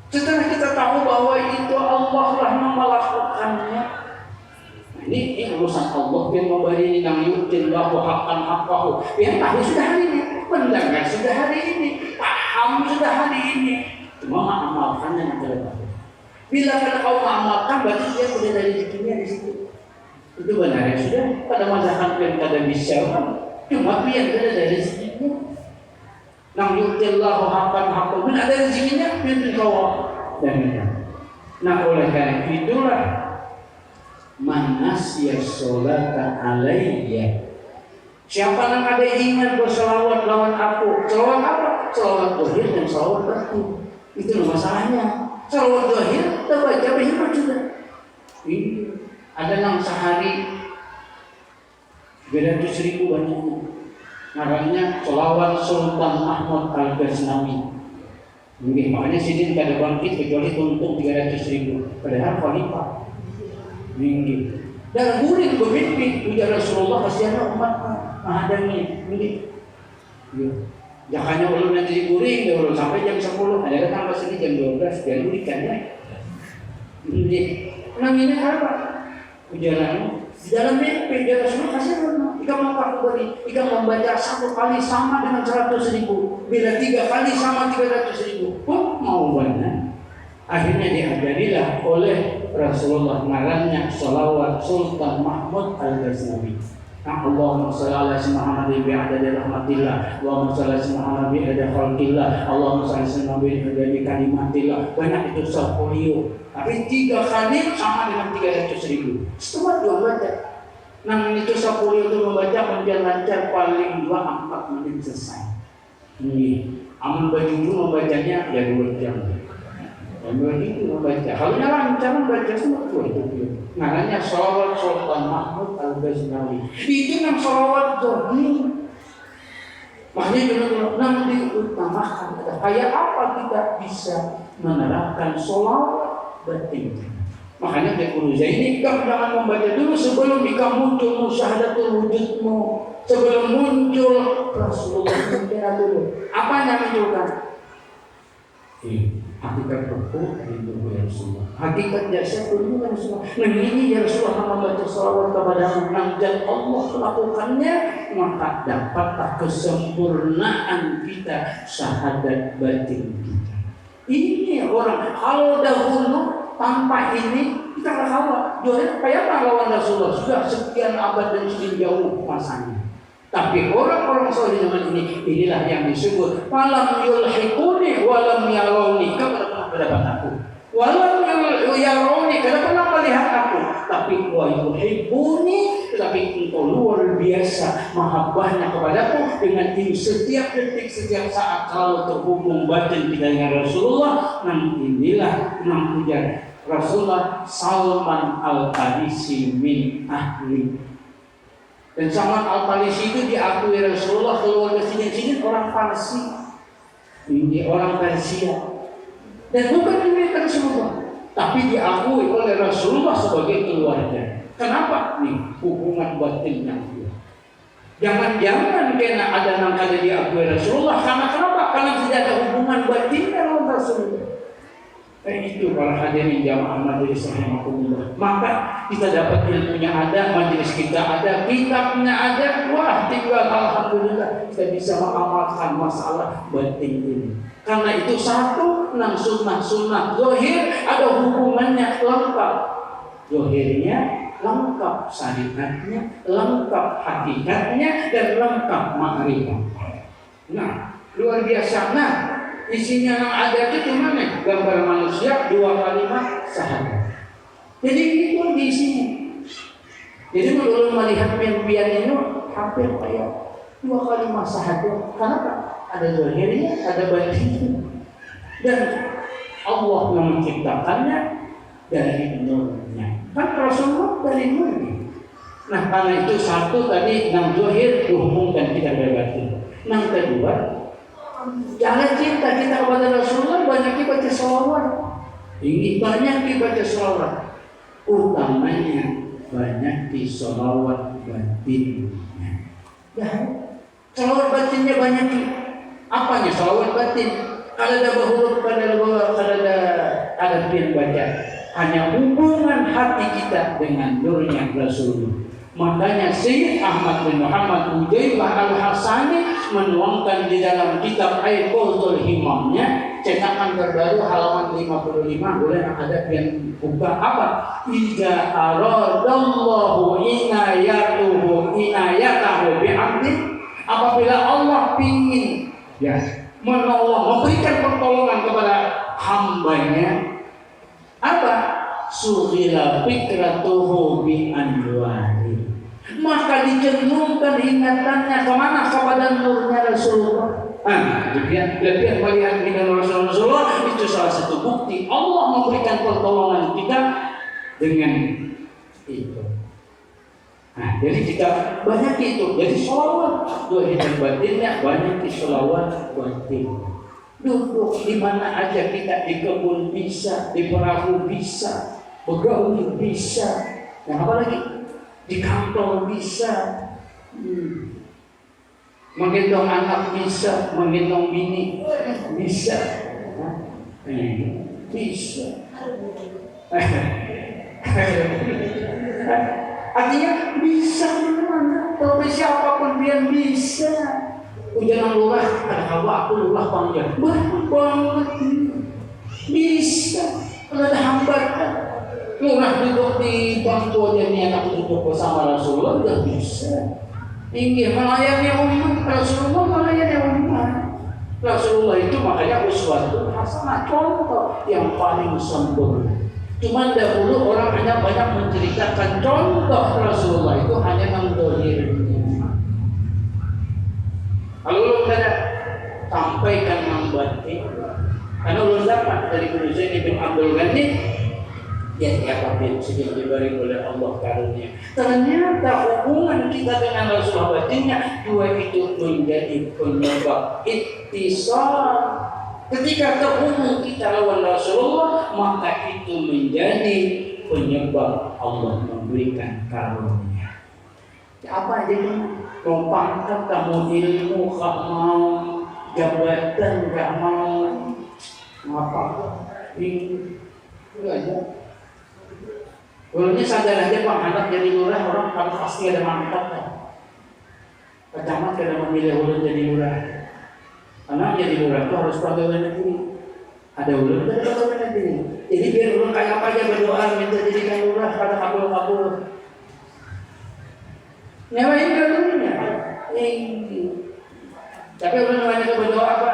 Setelah kita tahu bahwa itu Allah lah yang melakukannya, ini urusan Allah yang memberi nang yutin bahwa hakan haqqahu. Yang tahu sudah hari ini, mendengar sudah hari ini, paham sudah hari ini, cuma mengamalkannya yang tidak. Bila kau mengamalkan, berarti dia sudah dari rezekinya di situ. Itu benar ya sudah. Pada masa hampir kada bisa, cuma dia sudah dari rezekinya. Nang yutillahu haqqan haqqahu, ada rezekinya itu kau dan itu. Nah oleh karena itulah man nasiya sholata alayya, siapa yang ada ingat berselawat lawan aku, selawat apa? Selawat zahir dan selawat batin. Itu masalahnya. Selawat zahir terbaca berhemat sudah. Ini ada yang sehari 300.000 banyaknya. Namanya selawat Sultan Ahmad Al-Ghaznawi. Mungkin makanya sidin kada bangkit kecuali untung 300.000. Padahal khalifah. Mungkin. Dan guring bermimpi ujar Rasulullah kasihan umat menghadami ini. Jangannya ulun nanti guring, ulun sampai jam 10. Ada tambah sini jam 12 dan guring kan ya. Ini. Namanya apa? ujaran di dalam mimpi dia Rasulullah kasih nama. Jika membaca 1 kali sama dengan 100.000, bila 3 kali sama 300.000. Mau banyak. Akhirnya diajarilah oleh Rasulullah ngarannya sholawat Sultan Mahmud Al-Ghaznawi. Allahumma shalli ala Muhammad bi adadi rahmatillah, Allahumma shalli ala Muhammad bi adadi khalqillah, Allahumma shalli ala Muhammad bi adadi kalimatillah. Banyak itu sapolio. Tapi 3 kali sama dengan 300.000. Setelah dua baca. Nah itu sapolio itu membaca kemudian lancar paling 2-4 menit selesai. Ini aman baju itu membacanya ya 2 jam. Begitu membaca, kalau lancar membaca semua itu. Namanya sholawat Sultan Mahmud Al-Ghaznawi. Itu yang sholawat zohir. Makanya dulu diutamakan. Kayak apa kita bisa menerapkan sholawat batin? Makanya di Kuruza ini jangan membaca dulu sebelum muncul musyahadatul wujudmu, sebelum muncul Rasulullah dulu. Apa yang munculkan? Hakikat rukuk dari tubuh ya Rasulullah. Hakikat jasa tubuh ya Rasulullah. Nah ini ya Rasulullah membaca salawat kepada dan Allah melakukannya, maka dapatlah kesempurnaan kita syahadat batin kita. Ini orang kalau dahulu tanpa ini kita nggak tahu. Jadi kayak lawan Rasulullah sudah sekian abad dan sekian jauh masanya. Tapi orang-orang soleh zaman ini, inilah yang disebut falam yulhiquni walam yarawni. Kau pernah mendapat aku. Walam yarawni, kau pernah melihat aku. Tapi wa yuhibbuni, tetapi engkau luar biasa mahabbahnya kepadaku dengan ini setiap detik, setiap saat selalu terhubung batin kita dengan Rasulullah. Nah inilah pujian Rasulullah Salman Al-Farisi min ahli. Dan Salman Al-Farisi itu diakui Rasulullah keluar ke sini orang Farsi. Ini orang Persia. Dan bukan diberikan semua, tapi diakui oleh Rasulullah sebagai keluarga. Kenapa? Nih, hubungan batinnya. Jangan-jangan karena ada namanya diakui Rasulullah. Karena kenapa? Karena tidak ada hubungan batinnya dengan Rasulullah. Itu para hadirin jamaah majelis rahimakumullah. Maka kita dapat ilmunya ada, majelis kita ada, kitabnya ada. Wah, tinggal alhamdulillah kita bisa mengamalkan masalah batin ini. Karena itu satu, sunnah zahir ada hubungannya lengkap. Zahirnya lengkap, syariatnya lengkap, hakikatnya dan lengkap ma'rifat. Nah, luar biasa. Nah, isinya yang ada itu cuma gambar manusia, 2 kalimat syahadat. Jadi ini pun di sini. Jadi menurut melihat pian-pian ini hampir kayak 2 kalimat syahadat. Kenapa? Ada zahirnya, ada batinnya. Dan Allah yang menciptakannya dari nurnya. Kan Rasulullah dari nurnya. Nah karena itu satu tadi yang zahir dihubungkan kita dengan batin. Yang kedua, jangan cinta kita kepada Rasulullah banyak dibaca sholawat. Ini banyak dibaca sholawat. Utamanya banyak di sholawat batinnya. Ya, sholawat batinnya banyak. Apanya sholawat batin? Kalau ada huruf, kalau ada pian baca. Hanya hubungan hati kita dengan nurnya Rasulullah. Makanya Syekh Ahmad bin Muhammad Ujaibah Al-Hasani menuangkan di dalam kitab Aiqadhul Himamnya cetakan terbaru halaman 55 boleh ada yang buka apa? Idza aradallahu inayatahu bi'abdi, apabila Allah ingin menolong, memberikan pertolongan kepada hambanya, apa? Sughila fikratuhu bi anwari, maka dicenderungkan ingatannya kemana? Kepada nurnya Rasulullah. Lebih melihat dengan Rasulullah itu salah satu bukti Allah memberikan pertolongan kita dengan itu. Nah, jadi kita banyak itu. Jadi sholawat zahir dan batinnya banyak di sholawat batin. Duduk di mana aja kita, di kebun bisa, di perahu bisa, bergaul bisa, nah apa lagi? Di kantor bisa, menggendong anak bisa, menggendong bini bisa, bisa. kan? Artinya bisa mana? Profesi apapun dia bisa. Ujian lurah, ada hawa aku lurah panjang. Banyak banget. Bisa. Kalau ada hambatan. Lurah duduk di bangku aja nih anak duduk bersama Rasulullah udah bisa. Ingin melayani umat, Rasulullah melayani umat. Rasulullah itu makanya uswatun hasanah, contoh yang paling sempurna. Cuman dahulu orang hanya banyak menceritakan contoh Rasulullah itu hanya mendolirnya. Kalau belum ada sampaikan membatik, karena belum dapat dari Guru Zain bin Abdul Ghani, ya apabila sudah diberi oleh Allah karunia. Ternyata hubungan kita dengan Rasulullah batinnya dua itu menjadi penyebab ittisal. Ketika terhubung kita lawan Rasulullah, maka itu menjadi penyebab Allah memberikan karunia. Apa aja mau pangkat, kamu ilmu, kamu mau jabatan, kamu mau apa? Ini aja. Kalau sadar aja Pak, anak jadi lurah orang kamu pasti ada mantap kan? Kecamat kada memilih ulun jadi lurah. Anak jadi lurah itu harus pegawai negeri. Ada ulun dari pegawai negeri. Jadi biar ulun kayak apa aja berdoa minta jadikan lurah pada kabul-kabul. Nyawain karunia. Tapi ulun namanya berdoa apa?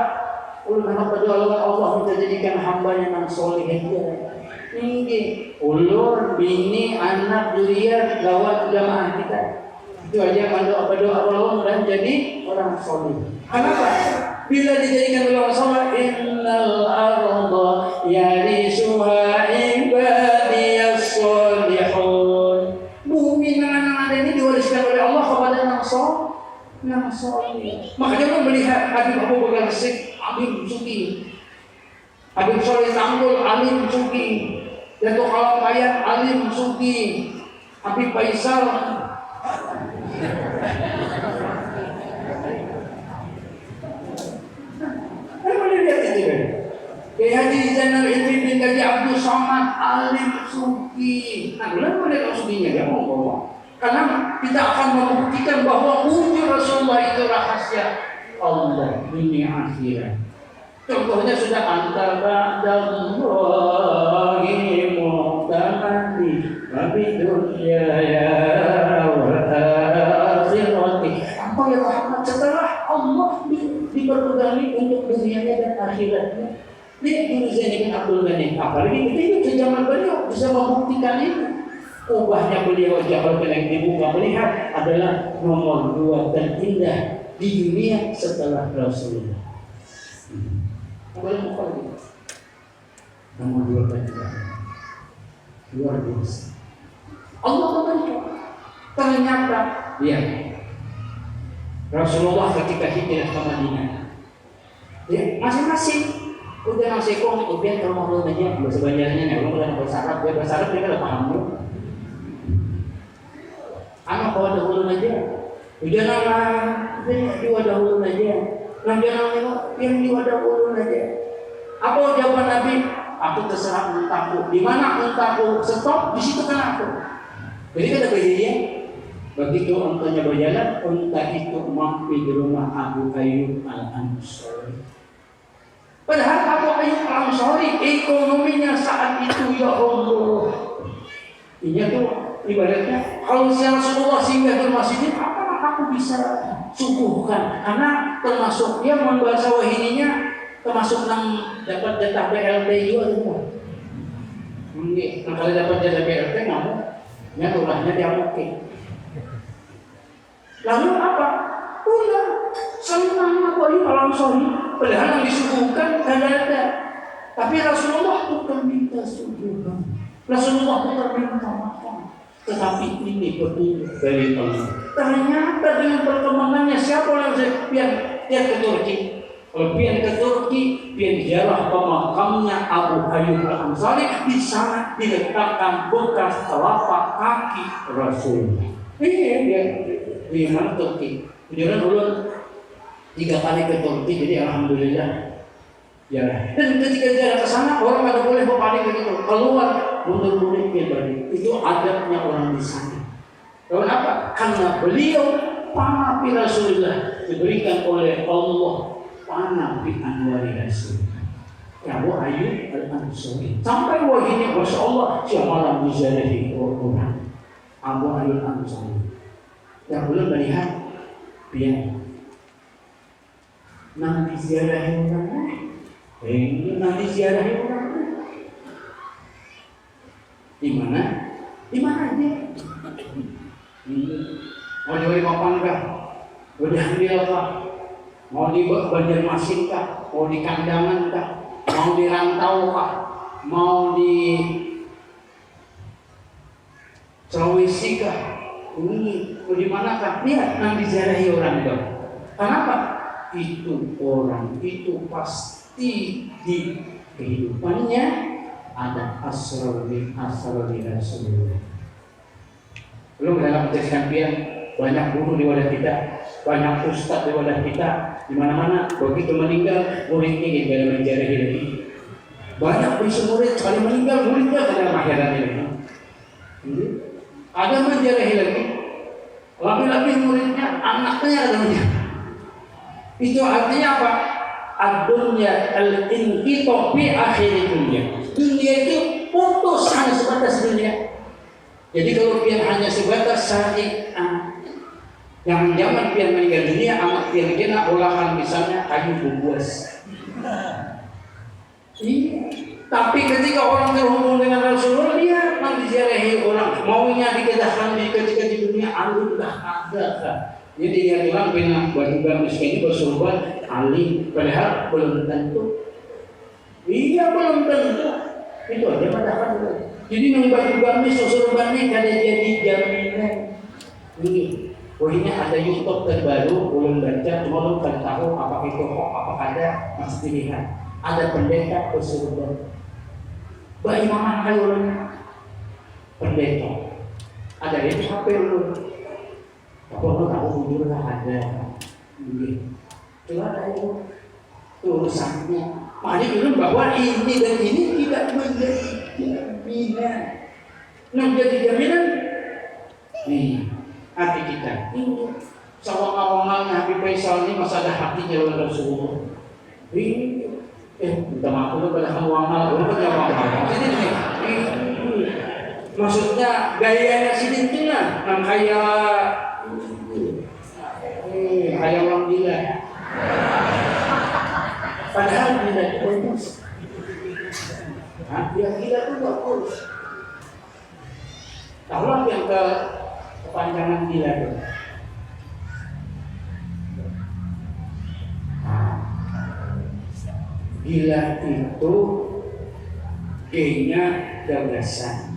Ulun anak berdoa kepada Allah minta jadikan hamba-Nya yang soleh aja. Ini ulur, bini, anak, zuriat, gawat jamaah kita. Itu aja kalau berdoa Allah dan jadi orang soleh. Kenapa? Bila dijadikan orang soleh, innal arda yarisuha ibadiyas solihun. Bumi yang ada ini diwariskan oleh Allah kepada yang soleh. Makanya kita melihat Habib Abu Bakar Siddiq, Habib Suki, Habib Soleh Tanggul, Alim Suki. Datuk Kalam Kayan, Alim Suki, Habib Faisal. Boleh lihat itu kan? Kiai Haji Zainal Abidin bin Haji Abdul Somad, Alim Suki. Nah, boleh lihat Sukinya dia mau ngomong. Karena kita akan membuktikan bahwa wujud Rasulullah itu rahasia Allah dunia akhirat. Contohnya sudah antara ba'dallahi mu'tamadi wabidunya ya wa akhirati. Apa yang Muhammad setelah Allah diperpegangi untuk dunianya dan akhiratnya. Lihat Guru Zain bin Abdul Ghani. Apalagi kita itu zaman beliau bisa membuktikan itu. Ubahnya beliau jabal yang dibuka melihat adalah nomor 2 terindah di dunia setelah Rasulullah. Boleh buka lagi. Nomor 2 terindah. Luar biasa. Allah memberikan. Ternyata dia Rasulullah ketika hijrah ke Madinah, dia masing-masing udah ngasih kong, kemudian kalau mau aja bahasa Banjarnya nih, kalau udah bahasa Arab, dia udah paham tuh. Anak bawa dahulu aja, udah nama di wadah ulun aja, nanti nama yang di wadah ulun aja. Apa jawaban Nabi? Aku terserah untaku. Di mana untaku stop, di situ kan aku. Jadi kata beliau, begitu untanya berjalan, unta itu mampir di rumah Abu Ayyub Al-Ansari. Padahal Abu Ayyub Al-Ansari ekonominya saat itu ya Allah. Ini tuh ibaratnya kalau Rasulullah singgah di masjid, apa aku bisa suguhkan? Karena termasuk dia membahasa wahininya, termasuk yang dapat jatah BLT juga tuh. Nah, kalau dapat jatah BLT nggak mau, ya rumahnya dia oke. Lalu apa? Udah senang Abu Ayyub Al-Ansari. Padahal yang disuguhkan tidak ada. Tapi Rasulullah bukan minta suguhan. Rasulullah bukan minta makan. Tetapi ini petunjuk dari Allah. Ternyata dengan perkembangannya siapa yang biar ke Turki? Kalau biar ke Turki, biar ziarah pemakamnya Abu Ayyub Al-Ansari. Di sana diletakkan bekas telapak kaki Rasulullah. Dia di mana Turki? Kemudian ulun 3 kali ke Turki, jadi alhamdulillah. Ya. Dan ketika jalan ke sana orang ada boleh berpaling begitu keluar mundur-mundurnya balik. Itu adabnya orang di sana. Kenapa? Karena beliau panapi Rasulullah diberikan oleh Allah panapi anwari Rasulullah. Abu Ayyub Al-Ansari sampai wahini Masya Allah siapa malam dijadihi orang Abu Ayyub Al-Ansari yang belum melihat dia nanti ziarahi orang nanti ziarahi orang di mana aja mau di Balikpapan kah mau di Handil kah mau di Banjarmasin kah mau di Kandangan kah mau di Rantau kah mau di Sulawesi kah ini mau di mana kah lihat nanti ziarahi orang dong. Kenapa? Itu orang itu pasti di kehidupannya ada asrar Rasulullah. Belum dalam menjadikan pian banyak guru di wadah kita, banyak ustaz di wadah kita, di mana-mana begitu meninggal muridnya di dalam menjadi lagi. Banyak murid sekali meninggal muridnya dalam akhirat ini. Ada menjadi lagi. Lebih-lebih muridnya anaknya adanya. Itu artinya apa? Ad-dunya al-inqita bi akhir dunia. Dunia itu putus hanya sebatas dunia. Jadi kalau pian hanya sebatas syariat, yang zaman pian meninggal dunia amat pian kena olahan misalnya kayu bubuas. Iya. Tapi ketika orang terhubung dengan Rasulullah dia nanti ziarahi orang maunya dikatakan ketika di dunia alim dah ada kan. Jadi dia bilang benar batu gamis ini bersurban alim padahal belum tentu. Iya belum tentu. Itu aja padahal. Jadi yang batu gamis surbannya kada jadi jaminan. Ini ini ada YouTube terbaru belum baca cuma belum kan tahu apa itu kok apa ada masih dilihat. Ada pendeta bersurban. Bagaimana kayunya pendeta? Ada di HP lu. Apa lu tahu jujur lah ada. Coba ada itu urusannya. Makanya bilang bahwa ini dan ini tidak menjadi jaminan. Menjadi jaminan. Nih hati kita. Ini sawang-awangan Habib Faisal ini masa ada hatinya oleh Rasulullah. Ini minta maaf itu pada kamu amal, udah punya amal. Maksudnya gayanya si itu lah, kayak orang gila. Padahal tidak bagus. Yang gila itu bagus. Tahulah yang kepanjangan gila itu. Gila itu G-nya gagasan.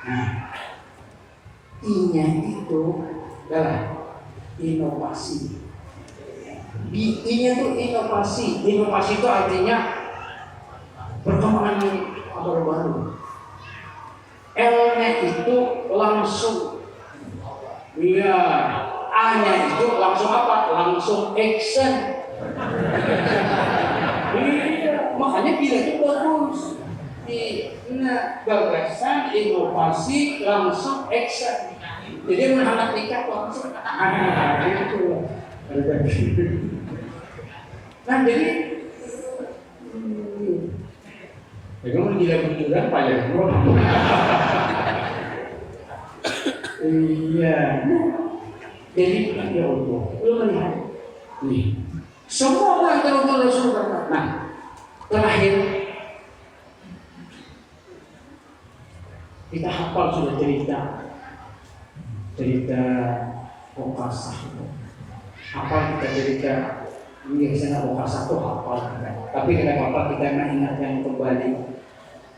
Nah, I-nya itu adalah inovasi. I-nya itu inovasi. Inovasi itu artinya perkembangan baru. L-nya itu langsung. Iya. A-nya itu langsung apa? Langsung action. Iya, makanya gila itu bagus. Gagasan, inovasi, langsung action. Jadi menghangat nikah langsung. Itu. Nah jadi, kamu gila beneran payah. Iya. Jadi ya Allah, lu melihat nih, semua orang terhubung Rasulullah. Nah, terakhir kita hafal sudah cerita Okasah. Hafal kita cerita ini sana Okasah tuh hafal. Tapi kenapa kita ingat yang kembali?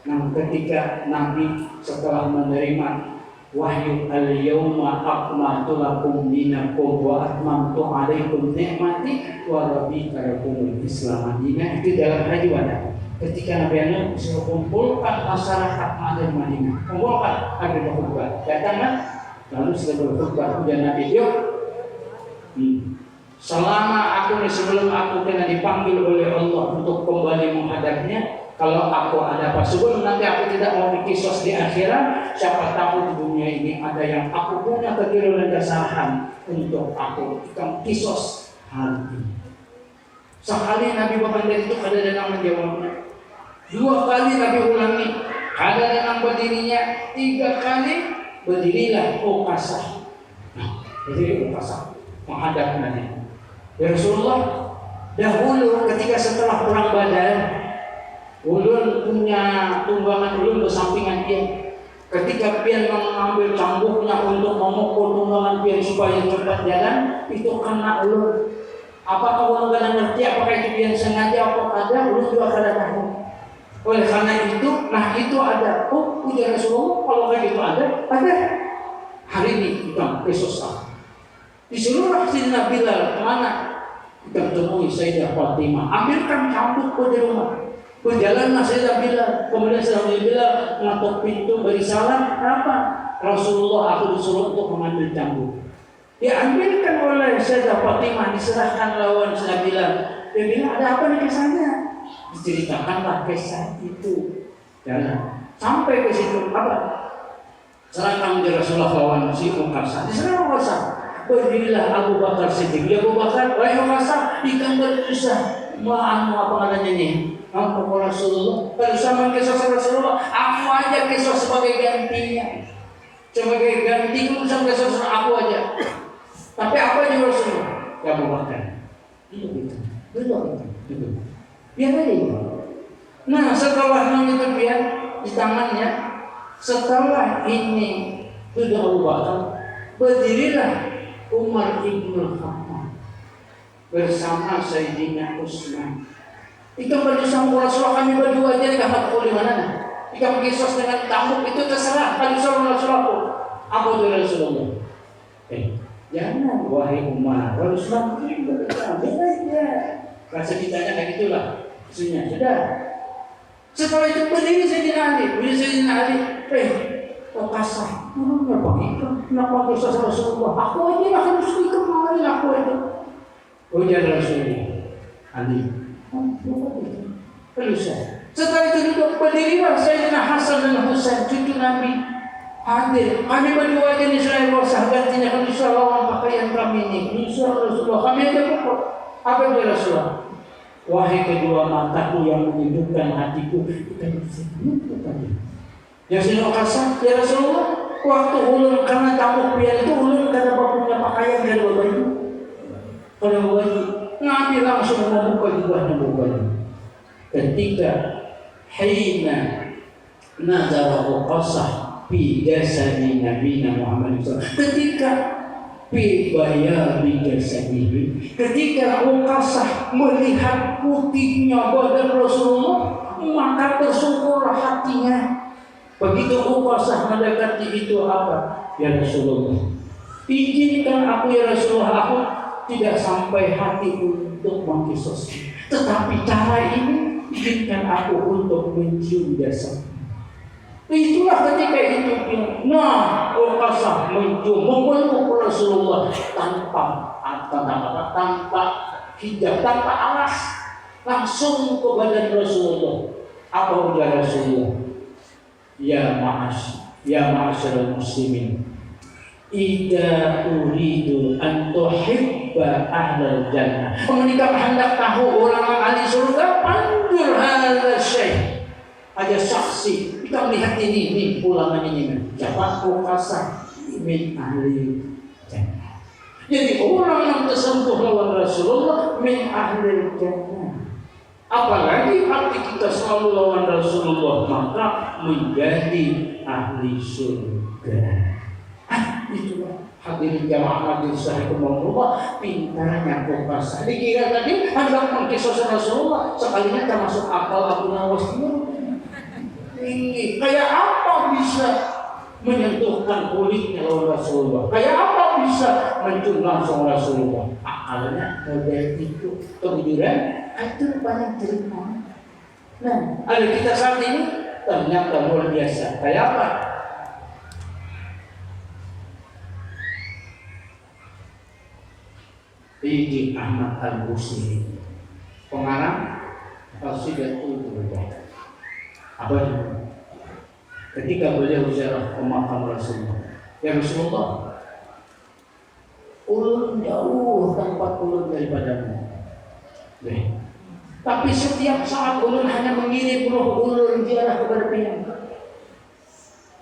Nah, ketika Nabi setelah menerima wahyu al-yawma akmaltu lakum dinakum wa atmamtu alaikum ni'mati wa raditu lakumul Islam Madinah. Itu dalam haji wada. Ketika Nabi Nuh suruh kumpulkan masyarakat Madinah Madinah, kumpulkan habis berkhutbah. Datanglah lalu setelah berkhutbah kemudian Nabi yuk. Selama aku sebelum aku kena dipanggil oleh Allah untuk kembali menghadapnya, Kalau aku ada apa, sebelum nanti aku tidak mau dikisos di akhirat, siapa tahu di dunia ini ada yang aku punya kekeliruan dan kesalahan untuk aku ikan kisos hari ini. Sekali Nabi Muhammad itu ada yang menjawabnya, 2 kali Nabi ulangi, ada yang berdirinya, 3 kali berdirilah Ukasah. Berdiri Ukasah menghadap Nabi. Ya Rasulullah, dahulu ketika setelah perang Badar, ulun punya tunggangan ulun bersampingan dia. Ketika pian mengambil cambuknya untuk memukul tunggangan pian supaya cepat jalan, itu kena ulun. Apakah ulun kadang ngerti apakah itu pian sengaja atau ada? Ulun juga kadang tahu. Oleh karena itu, nah itu ada. Oh, ujar Rasulullah, kalau kayak gitu ada. Hari ini kita kesusah. Disuruhlah Sayyidina Bilal kemana? Kita temui Sayyidah Fatimah. Ambilkan cambuk di rumah. Berjalanlah Sayyidah Bilal. Kemudian Sayyidah Bilal mengetuk pintu beri salam. Kenapa? Rasulullah, aku disuruh untuk mengambil cambuk. Diambilkan oleh Sayyidah Fatimah, diserahkan lawan Sayyidah Bilal. Dia bilang, ada apa nih kisahnya? Diceritakanlah kisah itu. Jalan sampai ke situ apa? Serahkan menjadi Rasulullah lawan si Ukasah. Diserahkan Ukasah. Berdirilah Abu Bakar Siddiq. Ya Abu Bakar, wahai Ukasah, ikan berkisah. Maafmu apa adanya nih? Aku Rasulullah. Kalau sama kisah Rasulullah, aku aja kisah sebagai gantinya. Sebagai ganti urusan kisah aku aja. Tapi apa aja Rasulullah? Ya Abu Bakar. Itu. Biar aja. Nah, setelah itu biar di tangannya, setelah ini sudah Abu Bakar, berdirilah Umar ibn Khattab bersama Sayyidina Utsman. Kita bersama Rasulullah, kami berdua aja dapat di mana? Kita kisah dengan tamu itu terserah. Kalau sama Rasulullah, apa itu Rasulullah? Jangan wahai Umar, Rasulullah itu aja. Rasa ditanya kayak gitulah. Sudah. Setelah itu berdiri Sayyidina Ali. Ukasah, kenapa kisah Rasulullah? Aku aja harus kemarin aku itu. Ujar Rasulullah Ali. Setelah itu duduk berdirilah Sayyidina Hasan dan Husain cucu Nabi hadir. Kami berdua aja nih Rasulullah sahabatnya kami lawan pakaian kami ini. Rasulullah kami aja pokok. Apa dia Rasulullah? Wahai kedua mataku yang menyejukkan hatiku, kita bersenyum tadi. Ya Sayyidina Ukasah, ya Rasulullah, waktu ulun karena cambuk pian itu ulun karena punya pakaian dari baju. Pada baju ngambil langsung membuka jubahnya baju. Ketika hina nazara Ukasah fi jasadi Nabi Muhammad SAW. Ketika fi bayadi jasadihi, ketika Ukasah melihat putihnya badan Rasulullah, maka bersyukurlah hatinya. Begitu Ukasah mendekati itu apa? Ya Rasulullah, izinkan aku ya Rasulullah, aku tidak sampai hati untuk mengkisos. Tetapi cara ini izinkan aku untuk mencium jasad. Itulah ketika itu. Nah, Ukasah mencium, memeluk Rasulullah tanpa hijab, tanpa alas, langsung ke badan Rasulullah. Apa ujar Rasulullah? Ya ma'asyarul muslimin, idza uridu an tuhibba ahlal jannah. Ketika hendak tahu orang ahli surga, panggil hadza syekh. Ada saksi, kita melihat ini ulangan ini. Siapa? Ukasah min ahli jannah. Jadi orang yang tersentuh lawan Rasulullah min ahli jannah. Apalagi hati kita selalu lawan Rasulullah, maka menjadi ahli surga. Itulah hadirin jamaah majelis rahimakumullah, pintarnya Ukasah. Dikira tadi hendak mengkisah Rasulullah, sekalinya termasuk akal Abu Nawas ini. Kayak apa bisa menyentuhkan kulitnya lawan Rasulullah? Kayak apa bisa mencium langsung Rasulullah? Akalnya model itu, kejujuran itu banyak cerita. Nah, ada kita saat ini ternyata luar biasa. Kayak apa? Sayyidi Ahmad Al-Busiri, pengarang Qasidatul Burdah. Apa itu? Ketika beliau ziarah ke makam Rasulullah, ya Rasulullah, ulun jauh tempat ulun daripadamu. Tapi setiap saat ulun hanya mengirim roh ulun ziarah kepada piyam.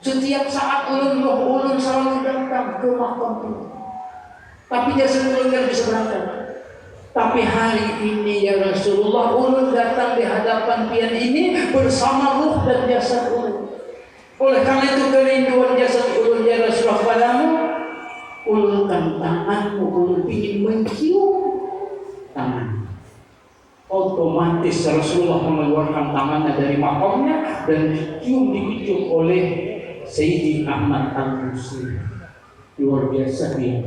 Setiap saat ulun roh ulun selalu datang ke makam itu. Tapi jasad ulun tidak bisa berangkat. Tapi hari ini ya Rasulullah, ulun datang di hadapan pian ini bersama ruh dan jasad ulun. Oleh karena itu kerinduan jasad ulun ya Rasulullah padamu, ulunkan tanganmu, ulun ingin mencium tangan. Otomatis Rasulullah mengeluarkan tangannya dari makamnya dan dicium oleh Sayyidi Ahmad Al-Busiri. Luar biasa dia.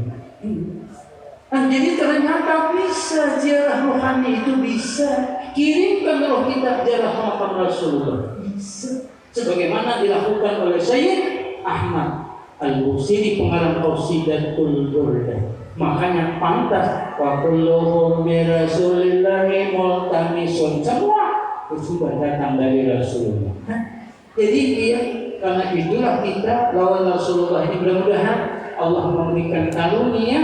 Nah, jadi ternyata bisa ziarah rohani itu bisa. Kirimkan roh kita ziarah makam Rasulullah. Bisa. Sebagaimana dilakukan oleh Sayyid Ahmad Al-Busiri pengarang Qasidatul Burdah. Makanya pantas wa kulluhum bi Rasulillahi multamisun, semua sudah datang dari Rasulullah. Jadi karena itulah kita lawan Rasulullah ini, mudah-mudahan Allah memberikan karunia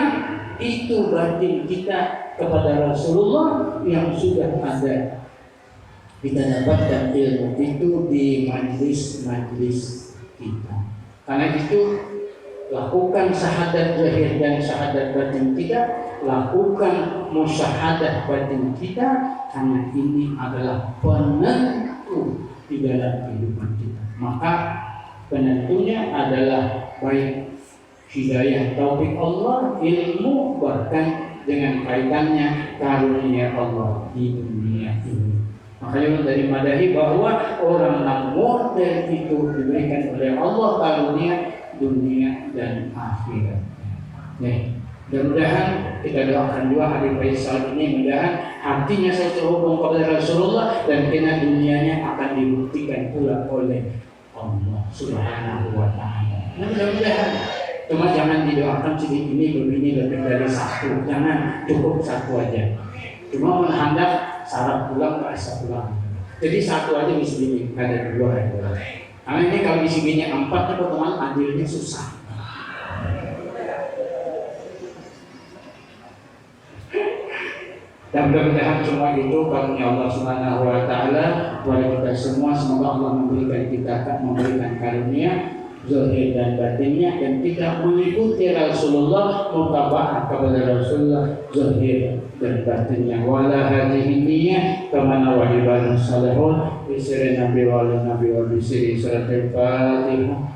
itu batin kita kepada Rasulullah yang sudah ada. Kita dapatkan ilmu itu di majlis-majlis kita. Karena itu lakukan syahadat zahir dan syahadat batin kita, lakukan musyahadah batin kita, karena ini adalah penentu di dalam kehidupan kita. Maka penentunya adalah baik hidayah taufik Allah, ilmu, bahkan dengan kaitannya karunia Allah di dunia ini. Makanya dari madahi bahwa orang yang model itu diberikan oleh Allah karunia dunia dan akhirat. Mudah-mudahan kita doakan juga Habib Faisal ini, mudah-mudahan hatinya saya terhubung kepada Rasulullah dan kena dunianya akan dibuktikan pula oleh Allah Subhanahu wa Ta'ala. Mudah-mudahan. Cuma jangan didoakan sedikit ini begini lebih dari satu, jangan, cukup satu aja. Cuma menghadap syarat pulang nggak bisa pulang. Jadi satu aja bisa begini, ada dua aja. Karena ini kalau isi gini 4 teman-teman adilnya susah. Dan mudah-mudahan semua itu karunia Allah Subhanahu wa Ta'ala kepada kita semua. Semoga Allah memberikan karunia zahir dan batinnya, dan kita mengikuti Rasulullah, mutaba'ah kepada Rasulullah zahir dan batinnya. Wala hadhihi niyyah kama nawaiban salihun bi sirri nabi wa nabi wa bi sirri suratul Fatihah.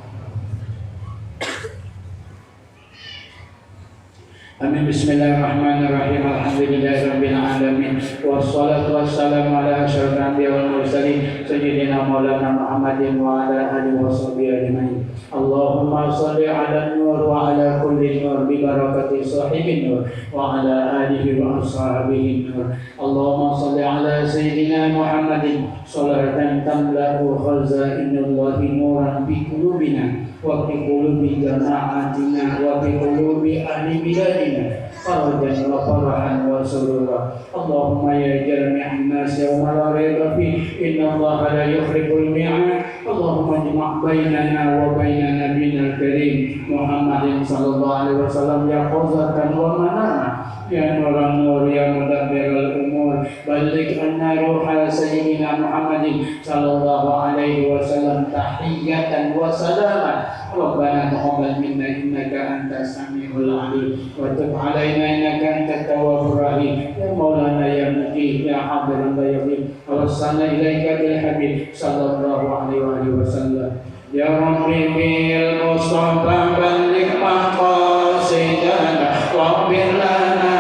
Amin. Bismillahirrahmanirrahim. Alhamdulillahirabbil alamin. Wassalatu wassalamu ala asyrofil anbiya'i wal mursalin sayyidina maulana Muhammadin wa ala alihi washabbihi ajmain. Allahumma shalli ala nur wa ala kulli nur bi barakati sahibin nur wa ala alihi wa ashabihi nur. Allahumma shalli ala sayyidina Muhammadin shalatan tamla'u khazainallahi nuran fi qulubina wa fi qulubi jama'atina wa fi qulubi ahli biladina farajan wa farahan wa surura. Allahumma ya jami'an nas yawma la rayba fi inna Allaha la yukhliful mi'ad. Allahumma jma' bainana wa baina nabiyina al-karim Muhammadin sallallahu alaihi wasallam ya qawzatan wa manana ya nuran nur ya mudabbiral umur balik anna ruha sayyidina Muhammadin sallallahu alaihi wasallam tahiyatan wa salaman. Rabbana taqabbal minna innaka antas samiul alim wa tub alaina innaka antat tawwabur rahim. Ya maulana ya mujib ya hadiran ya yaqin awsalna ilaika bil habib sallallahu alaihi wasallam. Ya Rabbi bil mustafa balligh maqasidana waghfir lana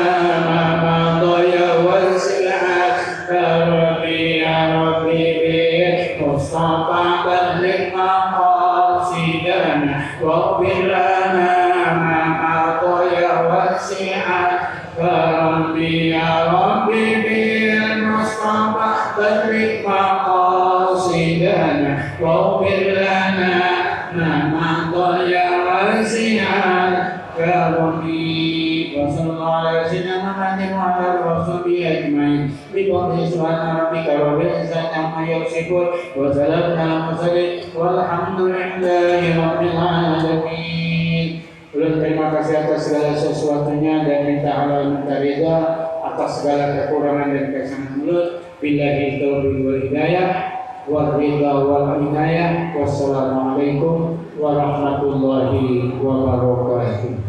ma madaya wasi'at. Ya Rabbi bil mustafa balligh maqasidana waghfir lana ma madaya wasi'at. Ya Rabbi bil mustafa balligh maqasidana waghfir lana ma madaya wasi'at. Ya Rabbi wa sallallahu alaihi wasallam wa ala alihi wa sahbihi ajmain. Bi qawli subhana rabbika rabbil izzati amma yasifun wa salamun alal mursalin walhamdulillahi rabbil alamin. Ulun terima kasih atas segala sesuatunya dan minta halal minta ridha atas segala kekurangan dan kesalahan ulun. Billahi taufiq wal hidayah wal ridha wal inayah. Wassalamualaikum warahmatullahi wabarakatuh.